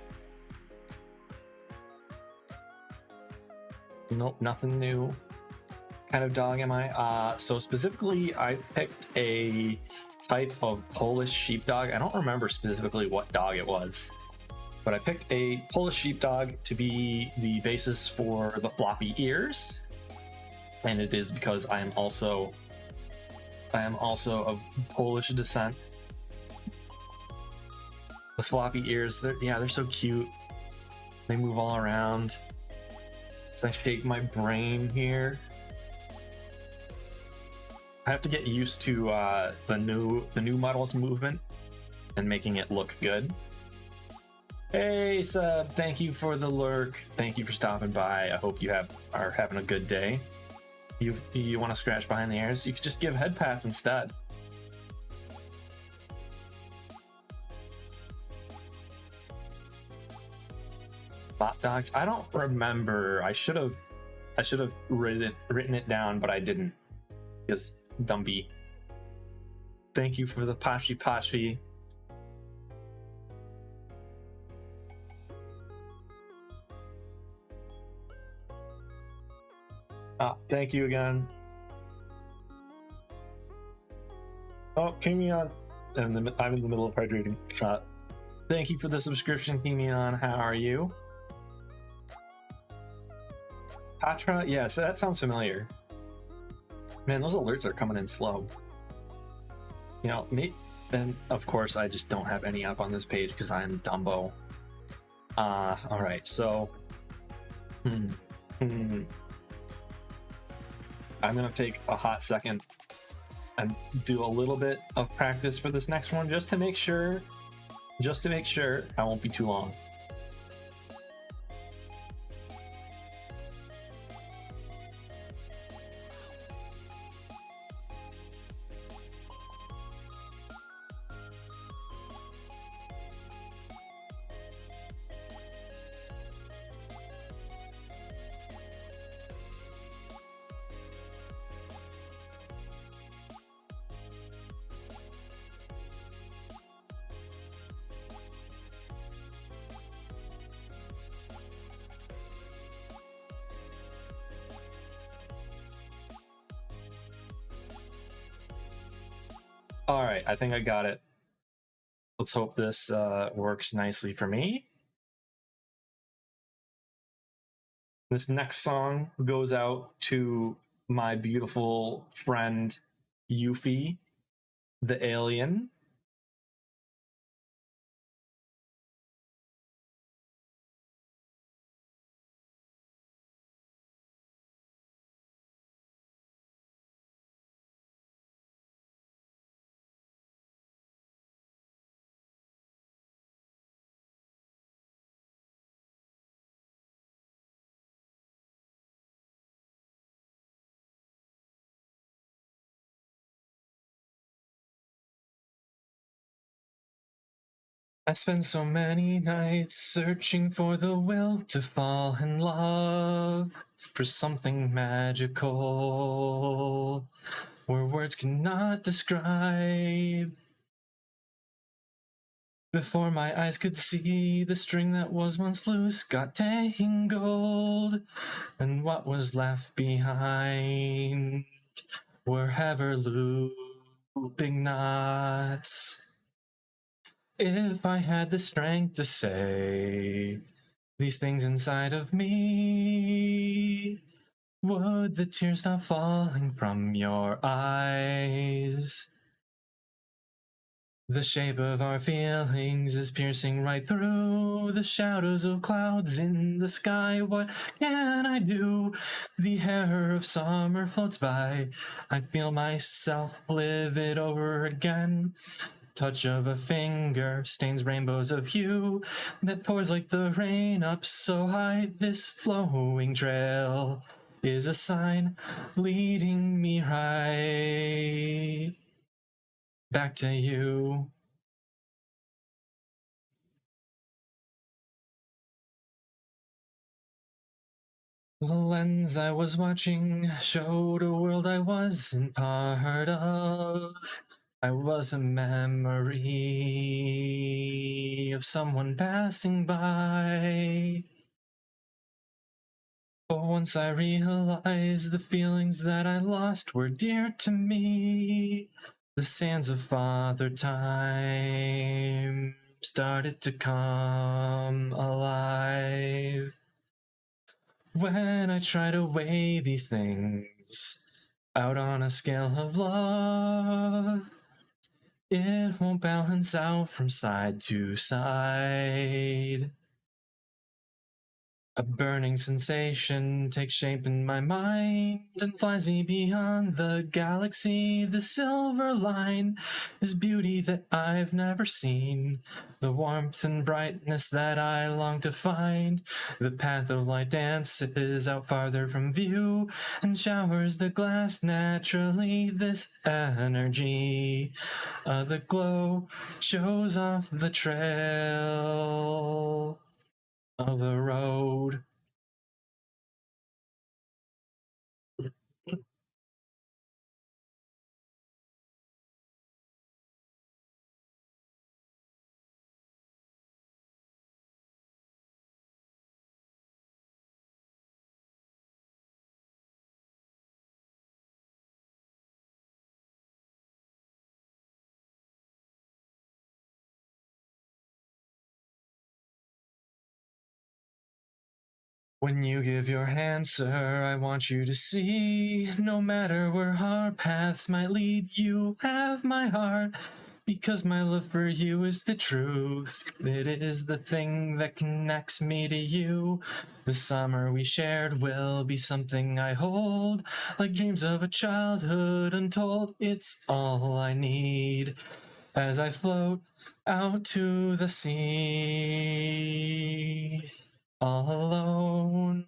A: Nope, nothing new. Kind of dog am I? So specifically, I picked a type of Polish sheepdog. I don't remember specifically what dog it was, but I picked a Polish sheepdog to be the basis for the floppy ears, and it is because I am also of Polish descent. The floppy ears, they're so cute. They move all around. As I shake my brain here. I have to get used to the new models movement and making it look good. Hey Sub, thank you for the lurk. Thank you for stopping by. I hope you are having a good day. You want to scratch behind the ears? You could just give head pats instead. Hot dogs. I don't remember. I should have written it down, but I didn't. Because Dumby. Thank you for the Pashi Pashi. Thank you again. Oh, Kimion. I'm in the middle of hydrating. Thank you for the subscription, Kimion. How are you? Patra? Yes, that sounds familiar. Man, those alerts are coming in slow. You know, me. And of course, I just don't have any up on this page because I'm Dumbo. All right, so. I'm gonna take a hot second and do a little bit of practice for this next one just to make sure I won't be too long. All right, I think I got it. Let's hope this works nicely for me. This next song goes out to my beautiful friend Yuffie, the alien. I spend so many nights searching for the will to fall in love, for something magical, where words cannot describe. Before my eyes could see, the string that was once loose got tangled, and what was left behind were ever looping knots. If I had the strength to say these things inside of me, would the tears stop falling from your eyes? The shape of our feelings is piercing right through the shadows of clouds in the sky. What can I do? The air of summer floats by. I feel myself live it over again. Touch of a finger stains rainbows of hue that pours like the rain up so high. This flowing trail is a sign leading me right back to you. The lens I was watching showed a world I wasn't part of. I was a memory of someone passing by. But once I realized the feelings that I lost were dear to me, the sands of Father Time started to come alive. When I try to weigh these things out on a scale of love, it won't balance out from side to side. A burning sensation takes shape in my mind and flies me beyond the galaxy. The silver line is beauty that I've never seen, the warmth and brightness that I long to find. The path of light dances out farther from view and showers the glass naturally. This energy, the glow, shows off the trail of the road. When you give your hand, sir, I want you to see, no matter where our paths might lead, you have my heart, because my love for you is the truth. It is the thing that connects me to you. The summer we shared will be something I hold, like dreams of a childhood untold. It's all I need as I float out to the sea. All alone.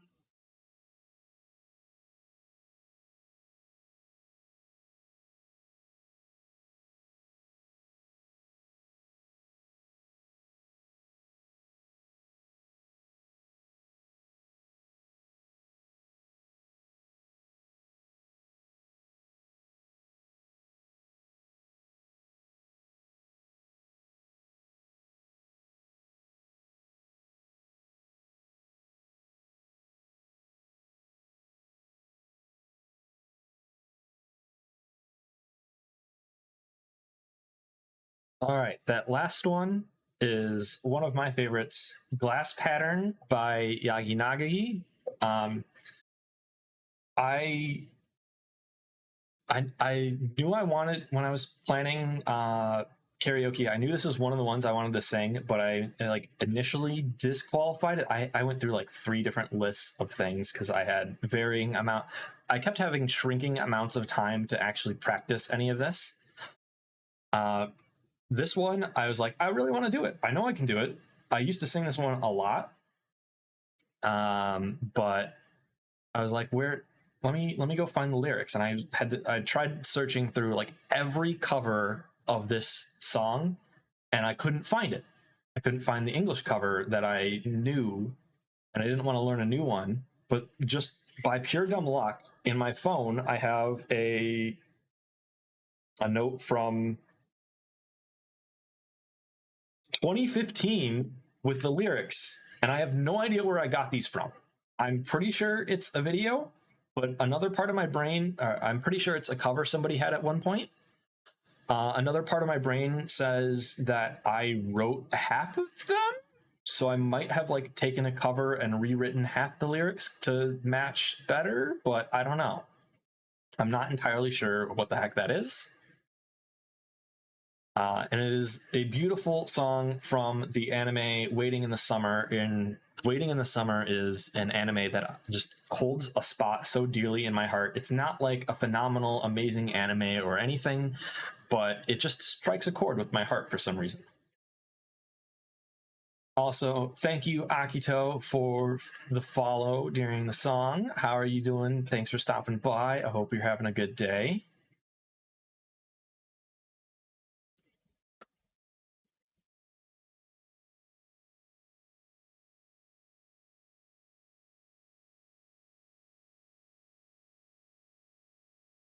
A: All right, that last one is one of my favorites, Glass Pattern by Yagi Nagagi. Um, I I knew I wanted when I was planning karaoke. I knew this was one of the ones I wanted to sing, but I like initially disqualified it. I went through like 3 different lists of things because I had varying amount. I kept having shrinking amounts of time to actually practice any of this. This one, I was like, I really want to do it. I know I can do it. I used to sing this one a lot, but I was like, where? Let me go find the lyrics, and I tried searching through like every cover of this song, and I couldn't find it. I couldn't find the English cover that I knew, and I didn't want to learn a new one. But just by pure dumb luck, in my phone, I have a note from 2015 with the lyrics, and I have no idea where I got these from. I'm pretty sure it's a video, but another part of my brain, I'm pretty sure it's a cover somebody had at one point. Another part of my brain says that I wrote half of them, so I might have like taken a cover and rewritten half the lyrics to match better, but I don't know. I'm not entirely sure what the heck that is. And it is a beautiful song from the anime Waiting in the Summer. And Waiting in the Summer is an anime that just holds a spot so dearly in my heart. It's not like a phenomenal, amazing anime or anything, but it just strikes a chord with my heart for some reason. Also, thank you, Akito, for the follow during the song. How are you doing? Thanks for stopping by. I hope you're having a good day.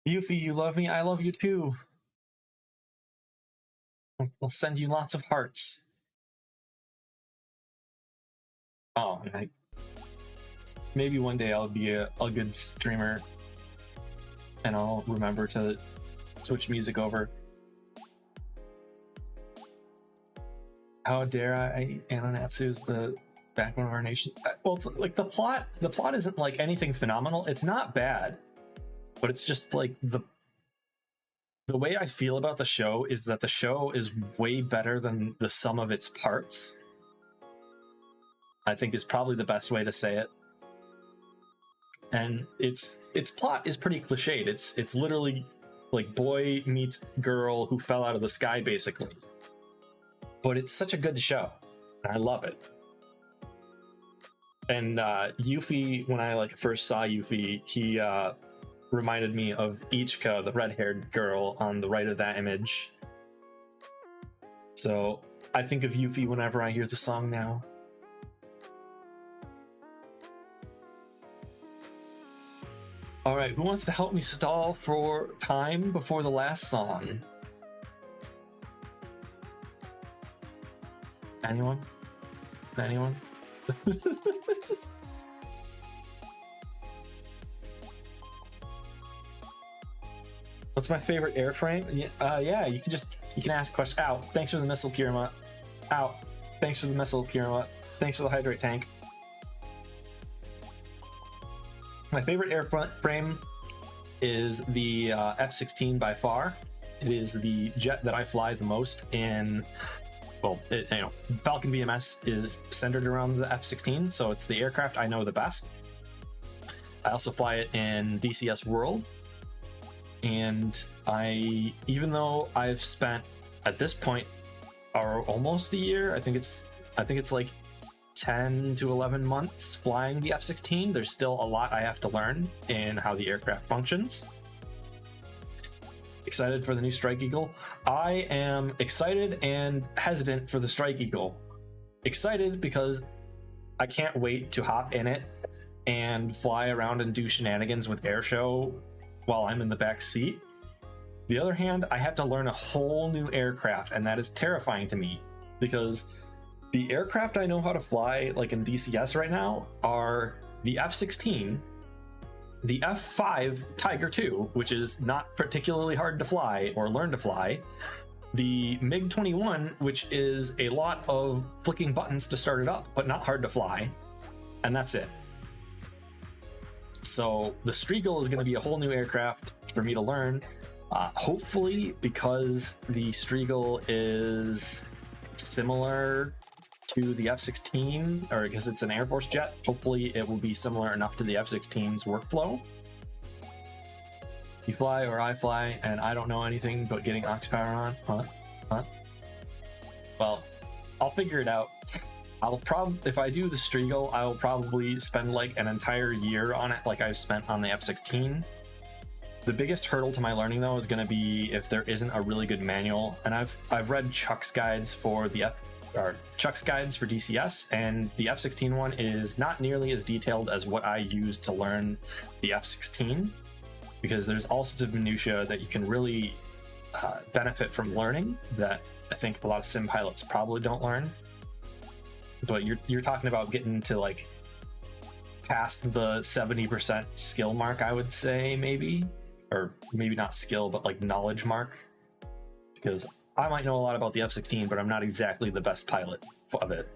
A: Yuffie, you love me. I love you too. I'll send you lots of hearts. Oh, maybe one day I'll be a good streamer and I'll remember to switch music over. How dare I? Ananatsu is the backbone of our nation. Well, like the plot isn't like anything phenomenal. It's not bad, but it's just like the way I feel about the show is that the show is way better than the sum of its parts. I think is probably the best way to say it. And its plot is pretty cliched. It's literally like boy meets girl who fell out of the sky, basically. But it's such a good show, and I love it. And Yuffie, when I like first saw Yuffie, he reminded me of Ichika, the red-haired girl on the right of that image. So I think of Yuffie whenever I hear the song now. All right, who wants to help me stall for time before the last song? Anyone? Anyone? What's my favorite airframe? Yeah, you can ask questions. Ow, thanks for the missile, Kirima. Ow, thanks for the missile, Kirima. Thanks for the hydrate tank. My favorite airframe is the F-16 by far. It is the jet that I fly the most in. Well, Falcon VMS is centered around the F-16, so it's the aircraft I know the best. I also fly it in DCS World, and even though I've spent at this point almost a year, I think it's like 10 to 11 months flying the F-16, there's still a lot I have to learn in how the aircraft functions. Excited for the new Strike Eagle? I am excited and hesitant for the Strike Eagle. Excited because I can't wait to hop in it and fly around and do shenanigans with airshow while I'm in the back seat. The other hand, I have to learn a whole new aircraft, and that is terrifying to me because the aircraft I know how to fly, like in DCS right now, are the F-16, the F-5 Tiger II, which is not particularly hard to fly or learn to fly, the MiG-21, which is a lot of flicking buttons to start it up, but not hard to fly, and that's it. So the Strigel is going to be a whole new aircraft for me to learn. Hopefully, because the Strigel is similar to the F-16, or because it's an Air Force jet, hopefully it will be similar enough to the F-16's workflow. You fly or I fly, and I don't know anything but getting aux power on. Huh? Well, I'll figure it out. If I do the Strigel, I will probably spend like an entire year on it, like I've spent on the F-16. The biggest hurdle to my learning, though, is going to be if there isn't a really good manual. And I've read Chuck's guides for Chuck's guides for DCS, and the F-16 one is not nearly as detailed as what I used to learn the F-16, because there's all sorts of minutia that you can really benefit from learning that I think a lot of sim pilots probably don't learn. But you're talking about getting to like past the 70% skill mark, I would say, maybe, or maybe not skill, but like knowledge mark, because I might know a lot about the F-16, but I'm not exactly the best pilot of it.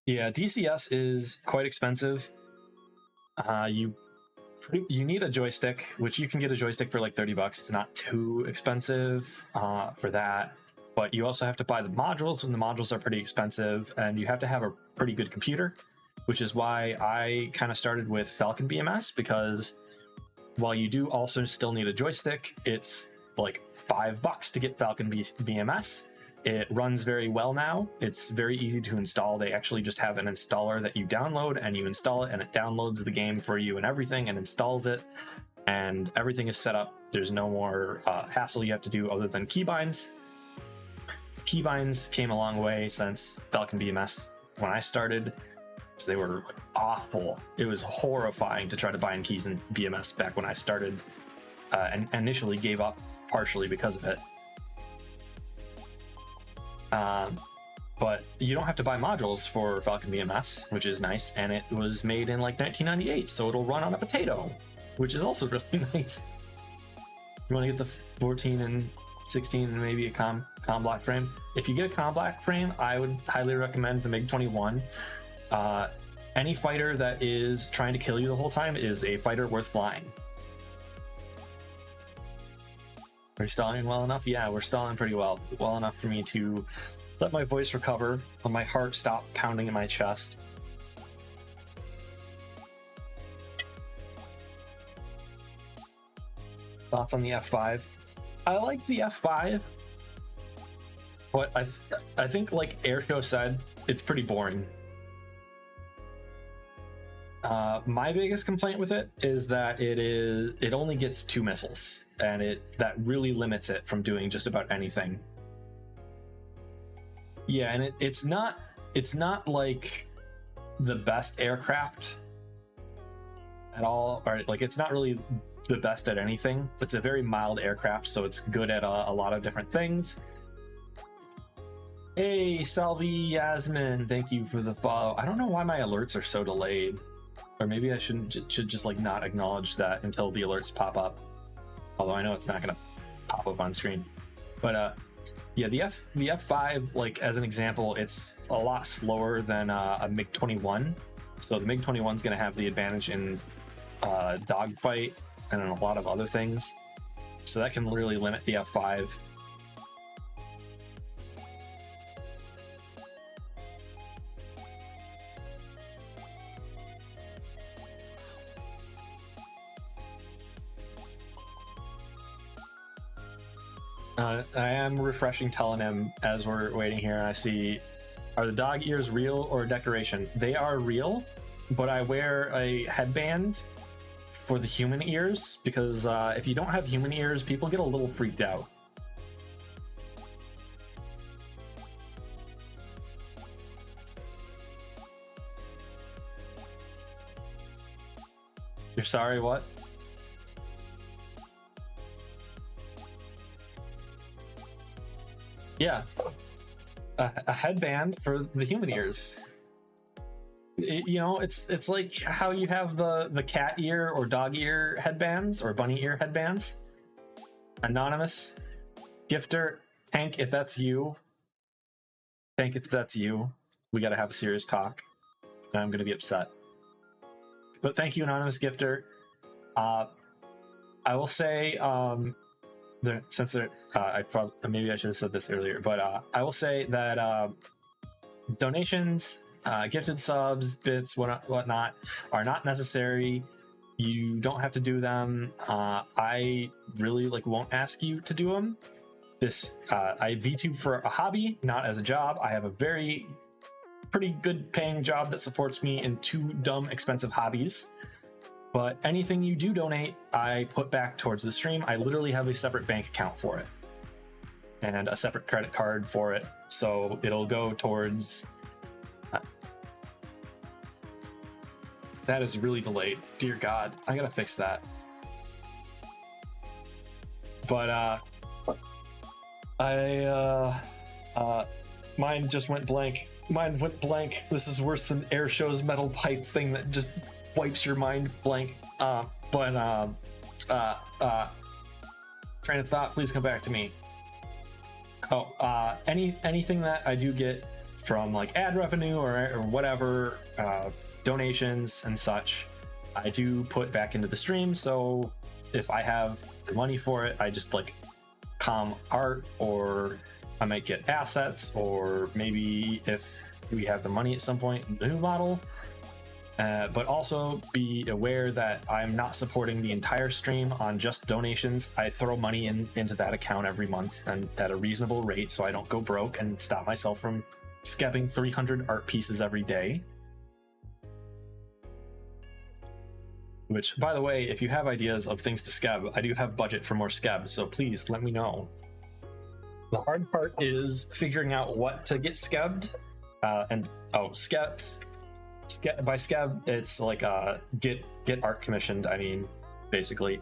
A: Yeah, DCS is quite expensive. You need a joystick, which you can get a joystick for like $30. It's not too expensive for that, but you also have to buy the modules, and the modules are pretty expensive, and you have to have a pretty good computer, which is why I kind of started with Falcon BMS, because while you do also still need a joystick, it's like $5 to get Falcon BMS. It runs very well now. It's very easy to install. They actually just have an installer that you download, and you install it, and it downloads the game for you and everything, and installs it, and everything is set up. There's no more hassle you have to do other than keybinds. Keybinds came a long way since Falcon BMS when I started, so they were awful. It was horrifying to try to bind keys in BMS back when I started, and initially gave up partially because of it. But you don't have to buy modules for Falcon BMS, which is nice, and it was made in like 1998, so it'll run on a potato, which is also really nice. You want to get the 14 and 16 and maybe a com block frame. If you get a com block frame, I would highly recommend the MiG-21. Any fighter that is trying to kill you the whole time is a fighter worth flying. Are we stalling well enough? Yeah, we're stalling pretty well enough for me to let my voice recover and my heart stop pounding in my chest. Thoughts on the F5? I like the F5, but I think, like Airshow said, it's pretty boring. My biggest complaint with it is that it only gets 2 missiles, and that really limits it from doing just about anything. Yeah, and it's not it's not like the best aircraft at all, or like it's not really the best at anything. It's a very mild aircraft, so it's good at a lot of different things. Hey, Salvi Yasmin, thank you for the follow. I don't know why my alerts are so delayed, or maybe I should just like not acknowledge that until the alerts pop up. Although I know it's not gonna pop up on screen. But yeah, the F5, like as an example, it's a lot slower than a MiG-21. So the MiG-21 is gonna have the advantage in dogfight and a lot of other things. So that can really limit the F5. I am refreshing Telenym as we're waiting here, and I see, are the dog ears real or decoration? They are real, but I wear a headband for the human ears because if you don't have human ears, people get a little freaked out. You're sorry, what? Yeah, a headband for the human ears. You know, it's like how you have the cat ear or dog ear headbands or bunny ear headbands. Anonymous, Gifter, Tank, if that's you, Tank, if that's you, we got to have a serious talk, and I'm gonna be upset. But thank you, Anonymous Gifter. I will say, since they're, I probably maybe I should have said this earlier, but I will say that donations, gifted subs, bits, whatnot, are not necessary. You don't have to do them. I really won't ask you to do them. I VTube for a hobby, not as a job. I have a pretty good paying job that supports me in two dumb expensive hobbies. But anything you do donate, I put back towards the stream. I literally have a separate bank account for it and a separate credit card for it. So it'll go towards... That is really delayed. Dear God, I gotta fix that. But mine just went blank. Mine went blank. This is worse than Airshow's metal pipe thing that just wipes your mind blank. Train of thought, please come back to me. Anything that I do get from ad revenue or whatever, donations and such, I do put back into the stream. So if I have the money for it, I just com art, or I might get assets, or maybe if we have the money at some point, the new model. But also be aware that I'm not supporting the entire stream on just donations. I throw money into that account every month and at a reasonable rate, so I don't go broke and stop myself from skebbing 300 art pieces every day. Which, by the way, if you have ideas of things to skeb, I do have budget for more skeb, so please let me know. The hard part is figuring out what to get skebbed. By skeb, it's get art commissioned, I mean, basically.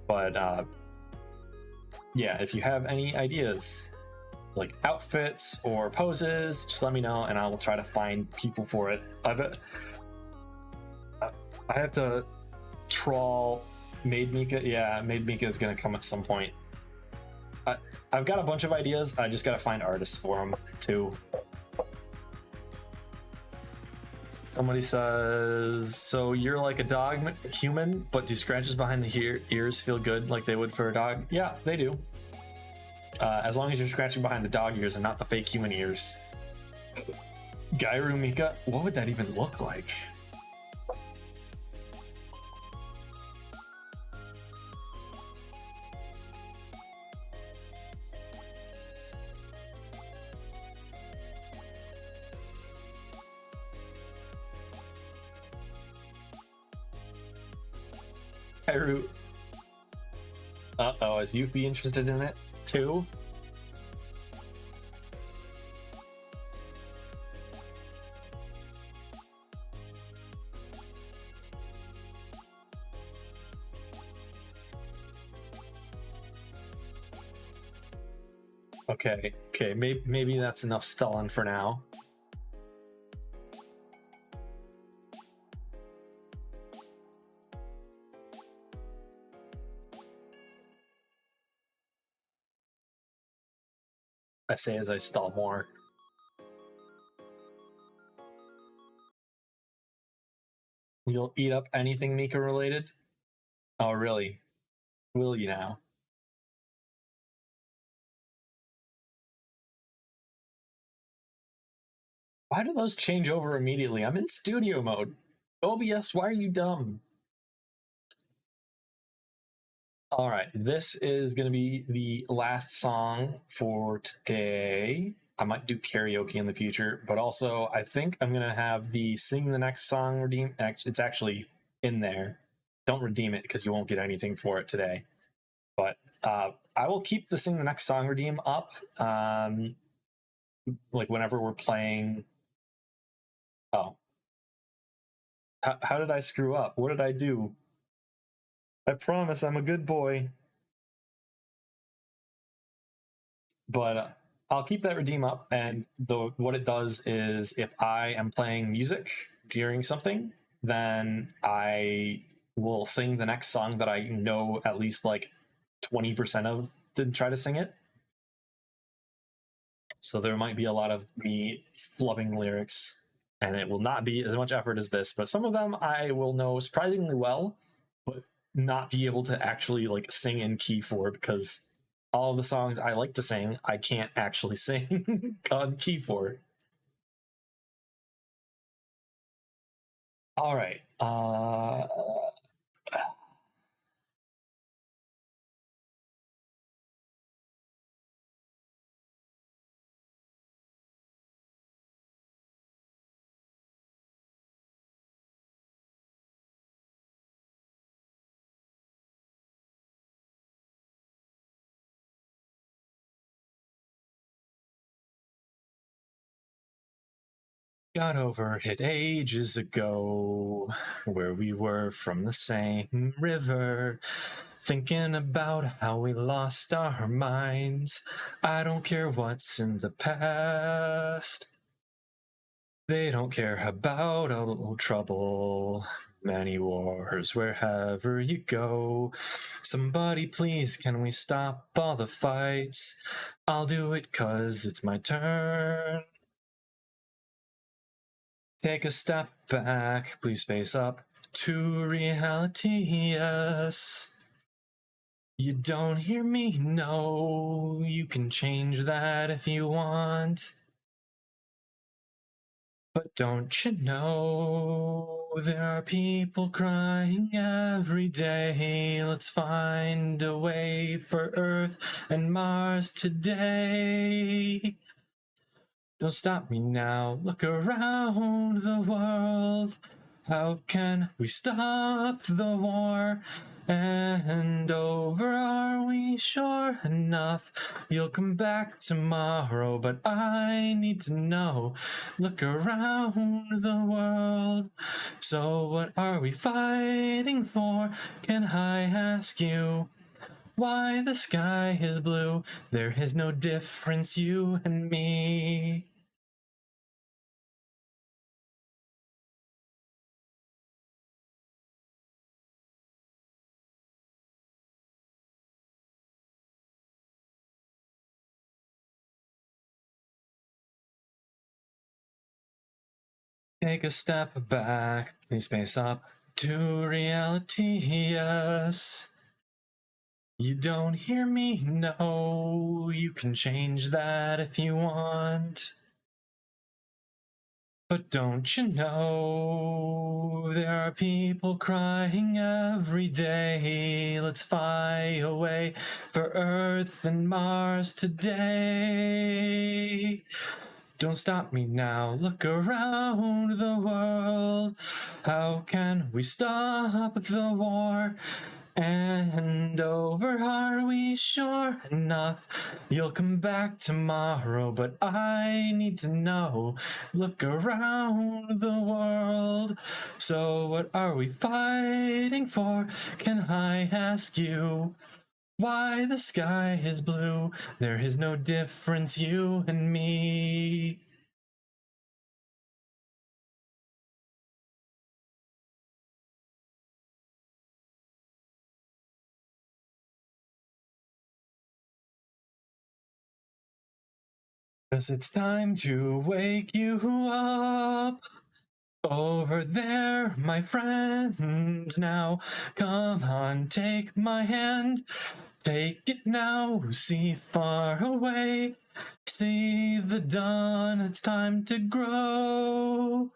A: But yeah, if you have any ideas, like outfits or poses, just let me know and I will try to find people for it. I have to trawl Made Mikha. Yeah, Made Mikha is gonna come at some point. I've got a bunch of ideas. I just gotta find artists for them too. Somebody says, so you're like a dog human, but do scratches behind the ears feel good like they would for a dog? Yeah, they do. As long as you're scratching behind the dog ears and not the fake human ears. Gairu Mikha, what would that even look like? Gairu. Uh-oh, is Yuffie interested in it too? Okay, maybe that's enough stalling for now. I say as I stall more. You'll eat up anything Mikha related? Oh, really? Will you now? Why do those change over immediately? I'm in studio mode. OBS, why are you dumb? All right, this is going to be the last song for today. I might do karaoke in the future, but also I think I'm going to have the sing the next song redeem. It's actually in there. Don't redeem it because you won't get anything for it today. But I will keep the sing the next song redeem up. Like whenever we're playing. Oh, how did I screw up? What did I do? I promise I'm a good boy. But I'll keep that redeem up, and what it does is if I am playing music during something, then I will sing the next song that I know at least like 20% of to try to sing it. So there might be a lot of me flubbing lyrics, and it will not be as much effort as this, but some of them I will know surprisingly well, but not be able to actually like sing in key for because all of the songs I like to sing, I can't actually sing on key for. All right. Got over it ages ago, where we were from the same river, thinking about how we lost our minds. I don't care what's in the past. They don't care about old trouble, many wars wherever you go. Somebody please, can we stop all the fights? I'll do it 'cause it's my turn. Take a step back, please space up to reality, yes. You don't hear me, no, you can change that if you want. But don't you know, there are people crying every day. Let's find a way for Earth and Mars today. Don't stop me now, look around the world. How can we stop the war? And over, are we sure enough? You'll come back tomorrow, but I need to know. Look around the world. So what are we fighting for? Can I ask you? Why the sky is blue? There is no difference, you and me. Take a step back, please space up to reality, yes. You don't hear me, no, you can change that if you want. But don't you know, there are people crying every day. Let's fly away for Earth and Mars today. Don't stop me now, look around the world. How can we stop the war? And over, are we sure enough? You'll come back tomorrow, but I need to know. Look around the world. So what are we fighting for? Can I ask you? why the sky is blue. There is no difference, you and me. Cause it's time to wake you up. Over there, my friend, now. Come on, take my hand. Take it now, see far away. See the dawn, it's time to grow.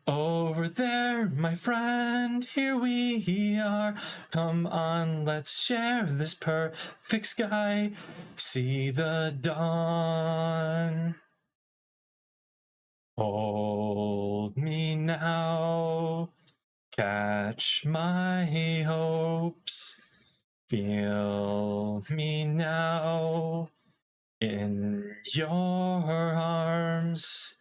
A: Over there, my friend, here we are. Come on, let's share this perfect sky. See the dawn. Hold me now, catch my hopes, feel me now in your arms.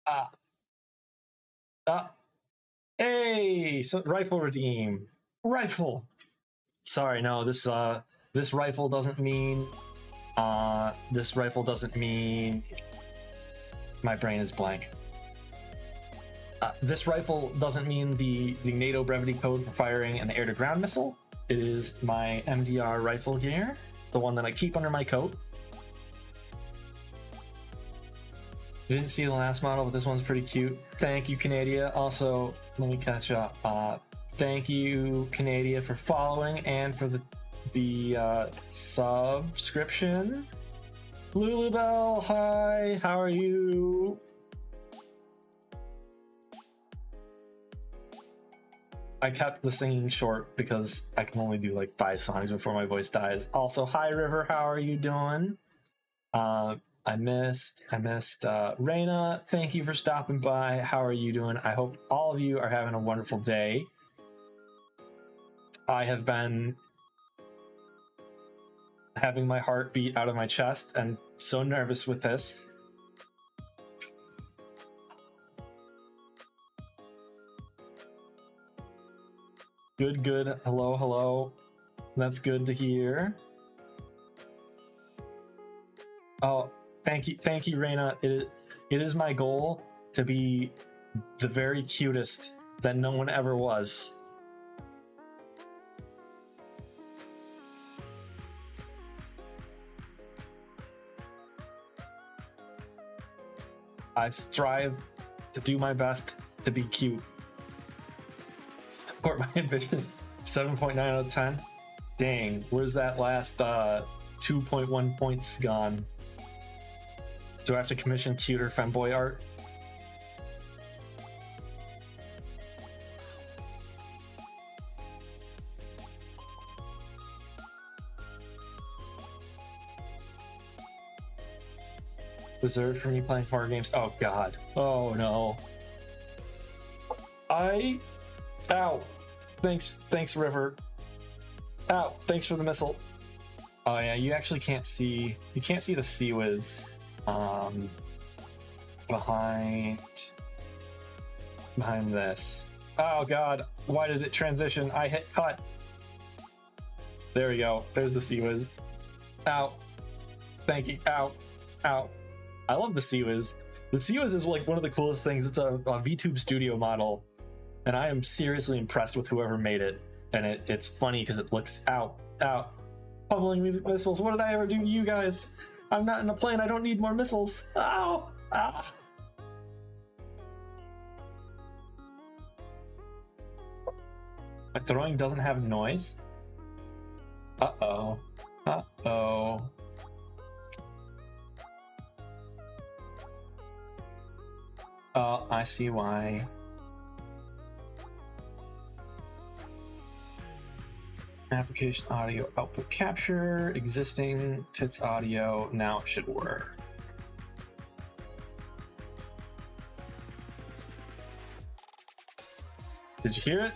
A: Ah, ah, hey, so rifle redeem. Rifle. Sorry, no, this rifle doesn't mean this rifle doesn't mean my brain is blank. This rifle doesn't mean the NATO brevity code for firing an air-to-ground missile. It is my MDR rifle here, the one that I keep under my coat. Didn't see the last model, but this one's pretty cute. Thank you, Canadia. Also, let me catch up. Thank you, Canadia, for following and for the subscription. Lulubell, hi, how are you? I kept the singing short because I can only do like 5 songs before my voice dies. Also, hi River, how are you doing? I missed Raina. Thank you for stopping by. How are you doing? I hope all of you are having a wonderful day. I have been having my heart beat out of my chest and so nervous with this. Good. Hello. That's good to hear. Oh, thank you, Raina. It is my goal to be the very cutest that no one ever was. I strive to do my best to be cute. Support my ambition. 7.9 out of 10. Dang, where's that last 2.1 points gone? Do I have to commission cuter femboy art? Reserved for me playing 4 games. Oh god. Oh no. Ow. Thanks, River. Ow, thanks for the missile. Oh yeah, you actually can't see. You can't see the CWIZ behind this. Oh god, why did it transition? I hit cut. There we go. There's the CWIZ. Ow. Thank you. Ow. I love the CWIZ. The CWIZ is like one of the coolest things. It's a VTube Studio model, and I am seriously impressed with whoever made it. And it's funny because it looks out. Pummeling me with missiles. What did I ever do to you guys? I'm not in a plane. I don't need more missiles. Ow! Ah! My throwing doesn't have noise. Uh-oh. I see why. Application audio output capture, existing tits audio, now it should work. Did you hear it?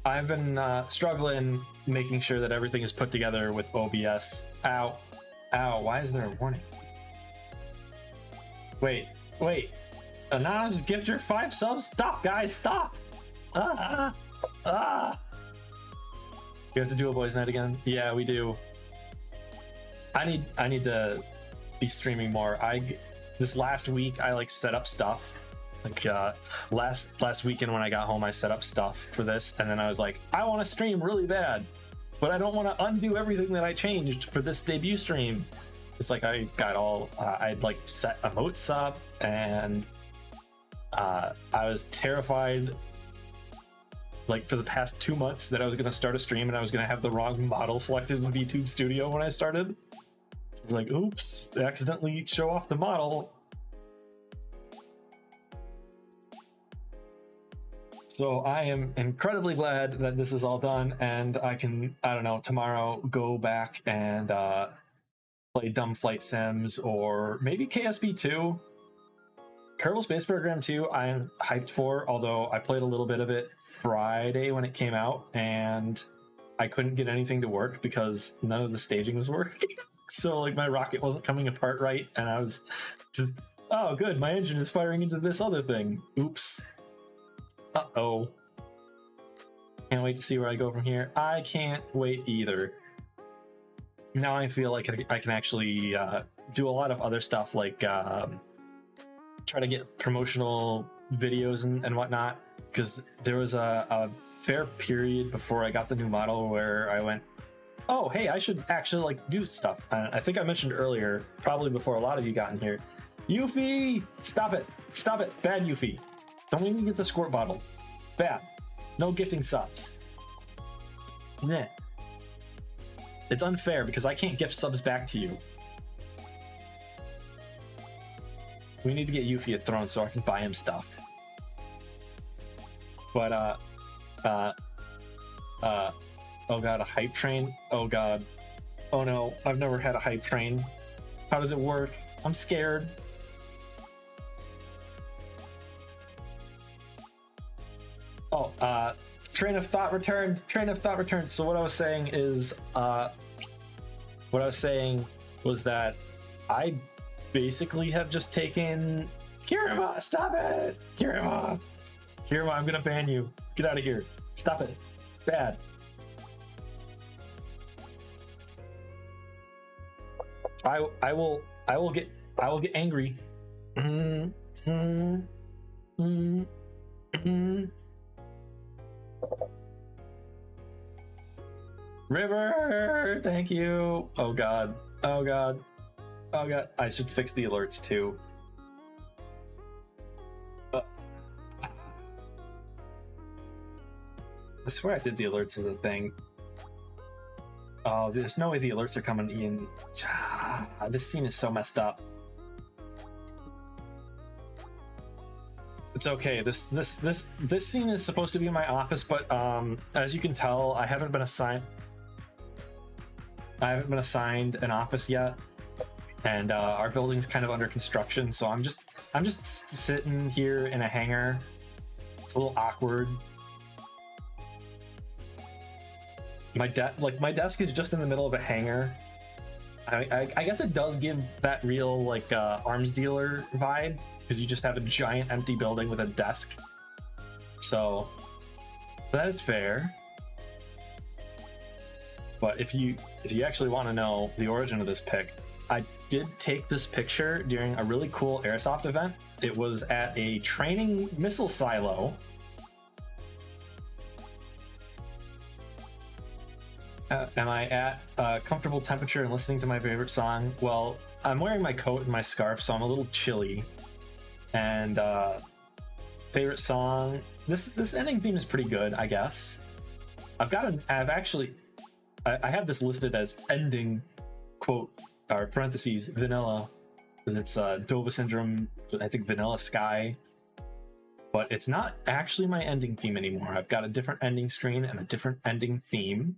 A: I've been struggling making sure that everything is put together with OBS. Ow. Ow, why is there a warning? Wait. Anonymous gifter 5 subs? Stop, guys, stop! You have to do a boys' night again? Yeah, we do. I need to be streaming more. This last week I like set up stuff. Like last weekend when I got home, I set up stuff for this, and then I was like, I want to stream really bad, but I don't want to undo everything that I changed for this debut stream. It's like I got all I'd like set emotes up, and I was terrified like for the past 2 months that I was going to start a stream and I was going to have the wrong model selected in VTube Studio when I started. I was like, oops, I accidentally show off the model. So I am incredibly glad that this is all done, and I can, I don't know, tomorrow go back and play Dumb Flight Sims or maybe KSB 2. Kerbal Space Program 2 I am hyped for, although I played a little bit of it Friday when it came out and I couldn't get anything to work because none of the staging was working. So like my rocket wasn't coming apart right, and I was just, oh good, my engine is firing into this other thing. Oops. Uh-oh. Can't wait to see where I go from here. I can't wait either. Now I feel like I can actually do a lot of other stuff, like try to get promotional videos and whatnot, because there was a fair period before I got the new model where I went, oh hey, I should actually like do stuff. I think I mentioned earlier, probably before a lot of you got in here, Yuffie, stop it, bad Yuffie. Don't even get the squirt bottle. Bad. No gifting subs. Nah. It's unfair because I can't gift subs back to you. We need to get Yuffie a throne so I can buy him stuff. But oh god, a hype train? Oh god. Oh no, I've never had a hype train. How does it work? I'm scared. Oh, train of thought returned. So what I was saying is, was that I basically have just taken Kirima. Stop it, Kirima, I'm gonna ban you. Get out of here. Stop it. Bad. I will get angry. River, thank you. Oh god. I should fix the alerts too. I swear I did the alerts as a thing. Oh, there's no way the alerts are coming in. This scene is so messed up. It's okay. This scene is supposed to be in my office, but as you can tell, I haven't been assigned an office yet, and our building's kind of under construction, so I'm just sitting here in a hangar. It's a little awkward. My desk is just in the middle of a hangar. I guess it does give that real like arms dealer vibe, because you just have a giant empty building with a desk. So that is fair. But if you actually want to know the origin of this pic, I did take this picture during a really cool airsoft event. It was at a training missile silo. Am I at a comfortable temperature and listening to my favorite song? Well, I'm wearing my coat and my scarf, so I'm a little chilly. And favorite song, this ending theme is pretty good, I guess. I have this listed as ending quote or parentheses vanilla, because it's Dova Syndrome, I think Vanilla Sky. But it's not actually my ending theme anymore. I've got a different ending screen and a different ending theme.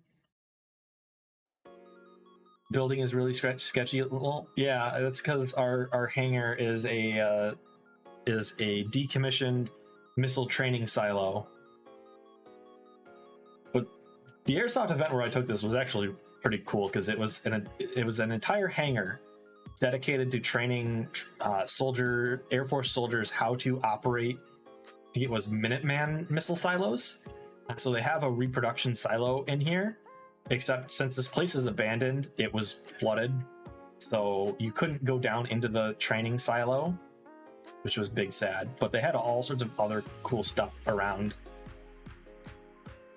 A: Building is really sketchy. Well, yeah, that's because our hangar is a decommissioned missile training silo. But the airsoft event where I took this was actually pretty cool because it was an entire hangar dedicated to training Air Force soldiers how to operate. I think it was Minuteman missile silos. And so they have a reproduction silo in here, except since this place is abandoned, it was flooded. So you couldn't go down into the training silo, which was big sad. But they had all sorts of other cool stuff around.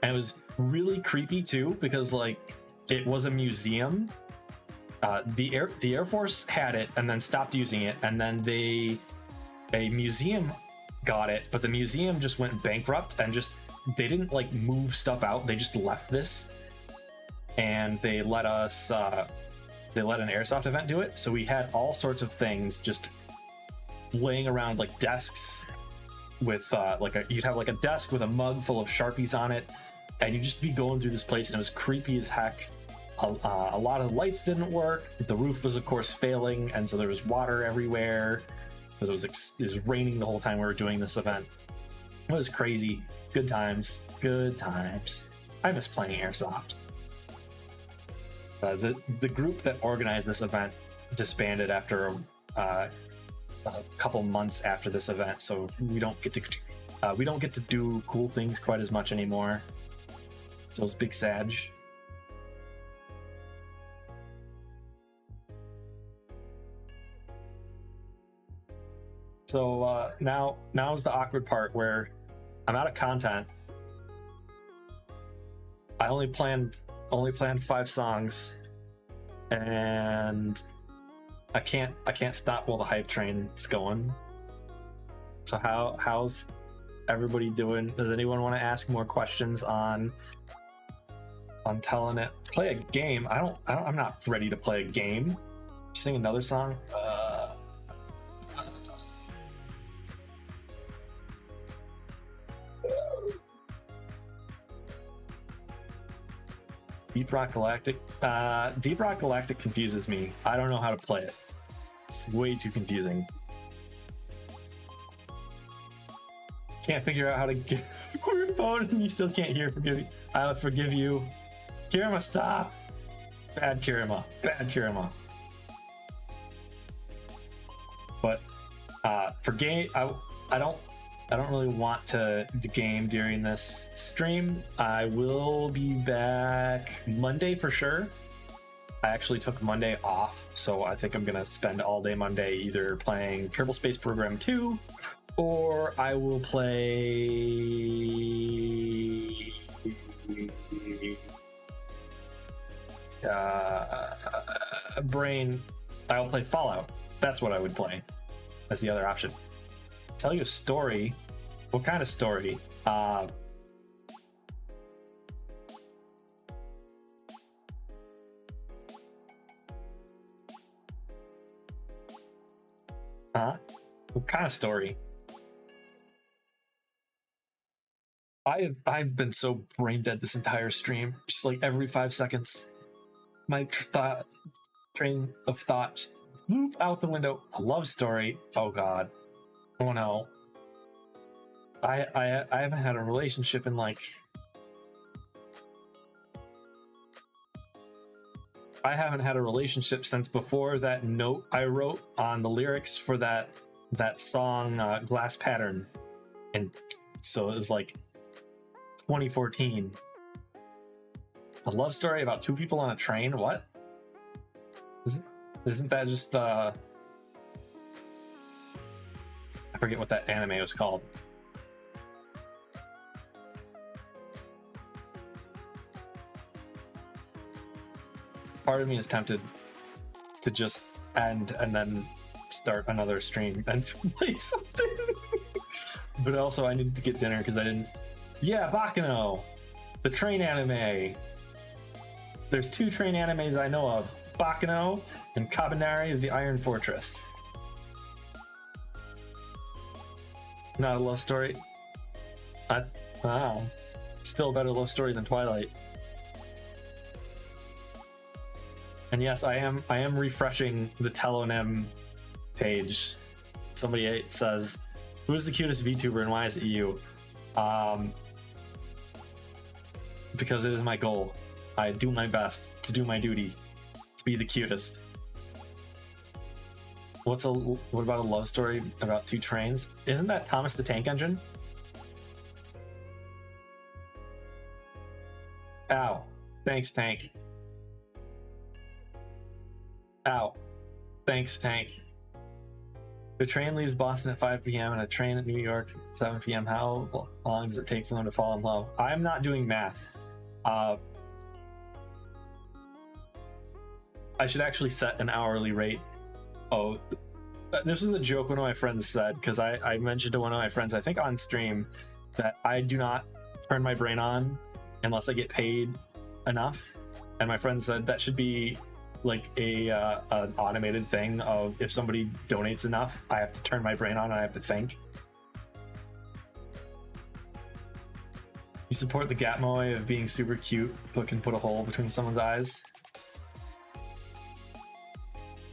A: And it was really creepy too, because like it was a museum. The Air Force had it and then stopped using it, and then a museum got it, but the museum just went bankrupt and they didn't like move stuff out. They just left this, and they let an airsoft event do it. So we had all sorts of things just laying around, like desks with you'd have like a desk with a mug full of Sharpies on it, and you'd just be going through this place, and it was creepy as heck. A lot of lights didn't work. The roof was of course failing, and so there was water everywhere because it was raining the whole time we were doing this event. It was crazy. Good times. I miss playing airsoft. The group that organized this event disbanded after a couple months after this event, so we don't get to do cool things quite as much anymore. So it's big sad. So now is the awkward part where I'm out of content. I only planned 5 songs, and I can't stop while the hype train's going. So how's everybody doing? Does anyone want to ask more questions on telling it? Play a game? I'm not ready to play a game. Sing another song. Deep Rock Galactic. Deep Rock Galactic confuses me. I don't know how to play it. It's way too confusing. Can't figure out how to get your phone, and you still can't hear forgive you. I'll forgive you. Kirima, stop. Bad Kirima. But for game, I don't really want to game during this stream. I will be back Monday for sure. I actually took Monday off, so I think I'm gonna spend all day Monday either playing Kerbal Space Program 2, or I will play I'll play Fallout. That's what I would play as the other option. Tell you a story. What kind of story? What kind of story? I've been so brain dead this entire stream. Just like every 5 seconds, my train of thought just loop out the window. A love story. Oh god. Oh no. I haven't had a relationship in like I haven't had a relationship since before that note I wrote on the lyrics for that song Glass Pattern, and so it was like 2014. A love story about 2 people on a train. What? Isn't that just I forget what that anime was called. Part of me is tempted to just end and then start another stream and play something. But also I need to get dinner because I didn't. Yeah, Bakano, the train anime. There's 2 train animes I know of: Bakano and Kabanari of the Iron Fortress. Not a love story. Wow. Still a better love story than Twilight. And yes, I am refreshing the Telonym page. Somebody says, "Who is the cutest VTuber and why is it you?" Because it is my goal. I do my best to do my duty, to be the cutest. What about a love story about two trains? Isn't that Thomas the Tank Engine? Ow. Thanks, Tank. Ow. Thanks, Tank. The train leaves Boston at 5 p.m. and a train at New York at 7 p.m. How long does it take for them to fall in love? I'm not doing math. I should actually set an hourly rate. Oh, this is a joke one of my friends said, because I mentioned to one of my friends, I think on stream, that I do not turn my brain on unless I get paid enough. And my friend said that should be like an automated thing of if somebody donates enough, I have to turn my brain on and I have to think. You support the Gatmoe of being super cute but can put a hole between someone's eyes.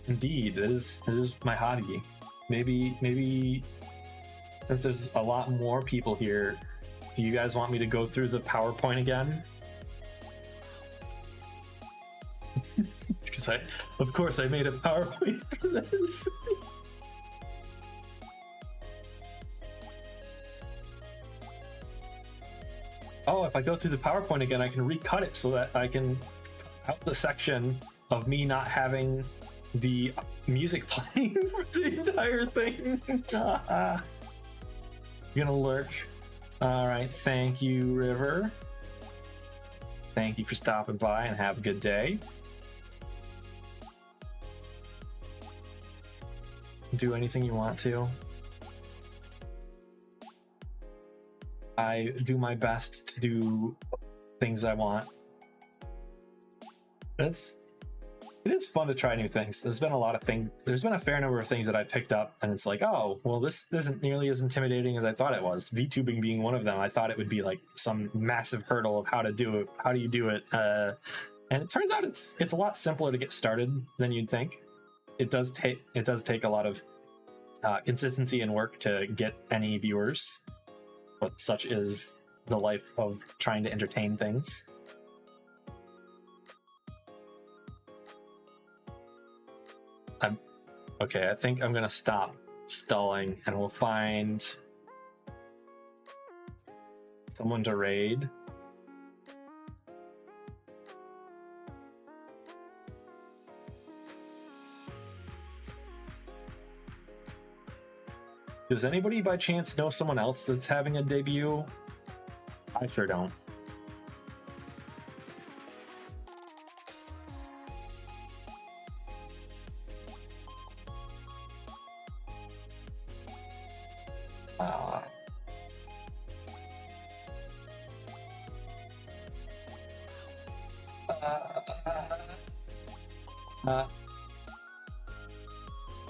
A: Indeed, it is my hobby. Maybe since there's a lot more people here, do you guys want me to go through the PowerPoint again? Because of course I made a PowerPoint for this. Oh, if I go through the PowerPoint again, I can recut it so that I can cut out the section of me not having the music playing for the entire thing. You're gonna lurk. All right, thank you, River. Thank you for stopping by and have a good day. Do anything you want to. I do my best to do things I want. It is fun to try new things. There's been a fair number of things that I picked up and it's like, oh, well, this isn't nearly as intimidating as I thought it was. VTubing being one of them. I thought it would be like some massive hurdle of how to do it. How do you do it? And it turns out it's a lot simpler to get started than you'd think. It does take a lot of consistency and work to get any viewers, but such is the life of trying to entertain things. Okay, I think I'm gonna stop stalling and we'll find someone to raid. Does anybody by chance know someone else that's having a debut? I sure don't.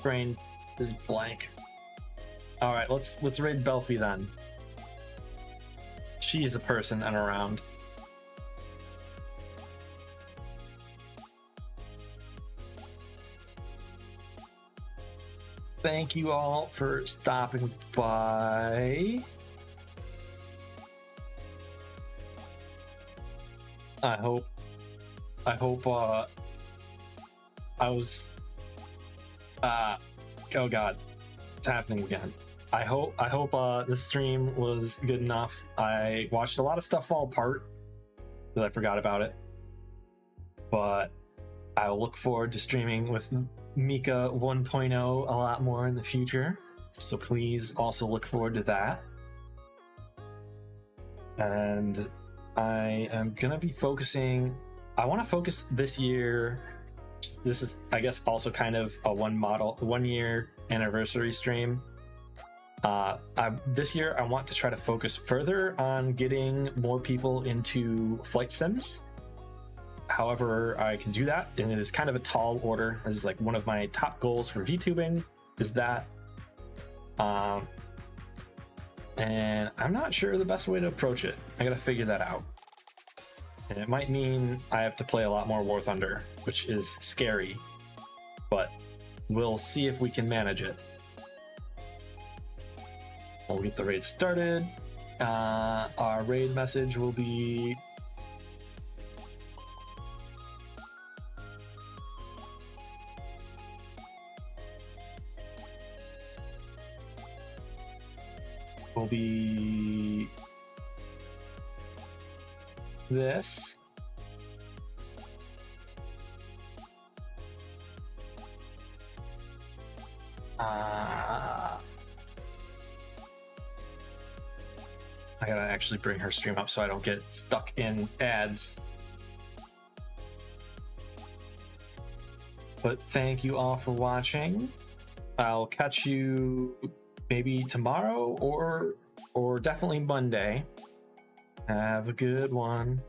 A: Brain is blank. All right, let's raid Belfie then. She's a person and around. Thank you all for stopping by. I hope oh god, it's happening again. I hope this stream was good enough. I watched a lot of stuff fall apart because I forgot about it, but I'll look forward to streaming with Mikha 1.0 a lot more in the future, so please also look forward to that. And I am gonna be focusing, I want to focus this year, this is I guess also kind of a 1 year anniversary stream. This year I want to try to focus further on getting more people into flight sims. However I can do that, and it is kind of a tall order. This is like one of my top goals for VTubing, is that and I'm not sure the best way to approach it. I gotta figure that out. And it might mean I have to play a lot more War Thunder, which is scary, but we'll see if we can manage it. We'll get the raid started. Our raid message will be this. I gotta actually bring her stream up so I don't get stuck in ads. But thank you all for watching. I'll catch you maybe tomorrow or definitely Monday. Have a good one.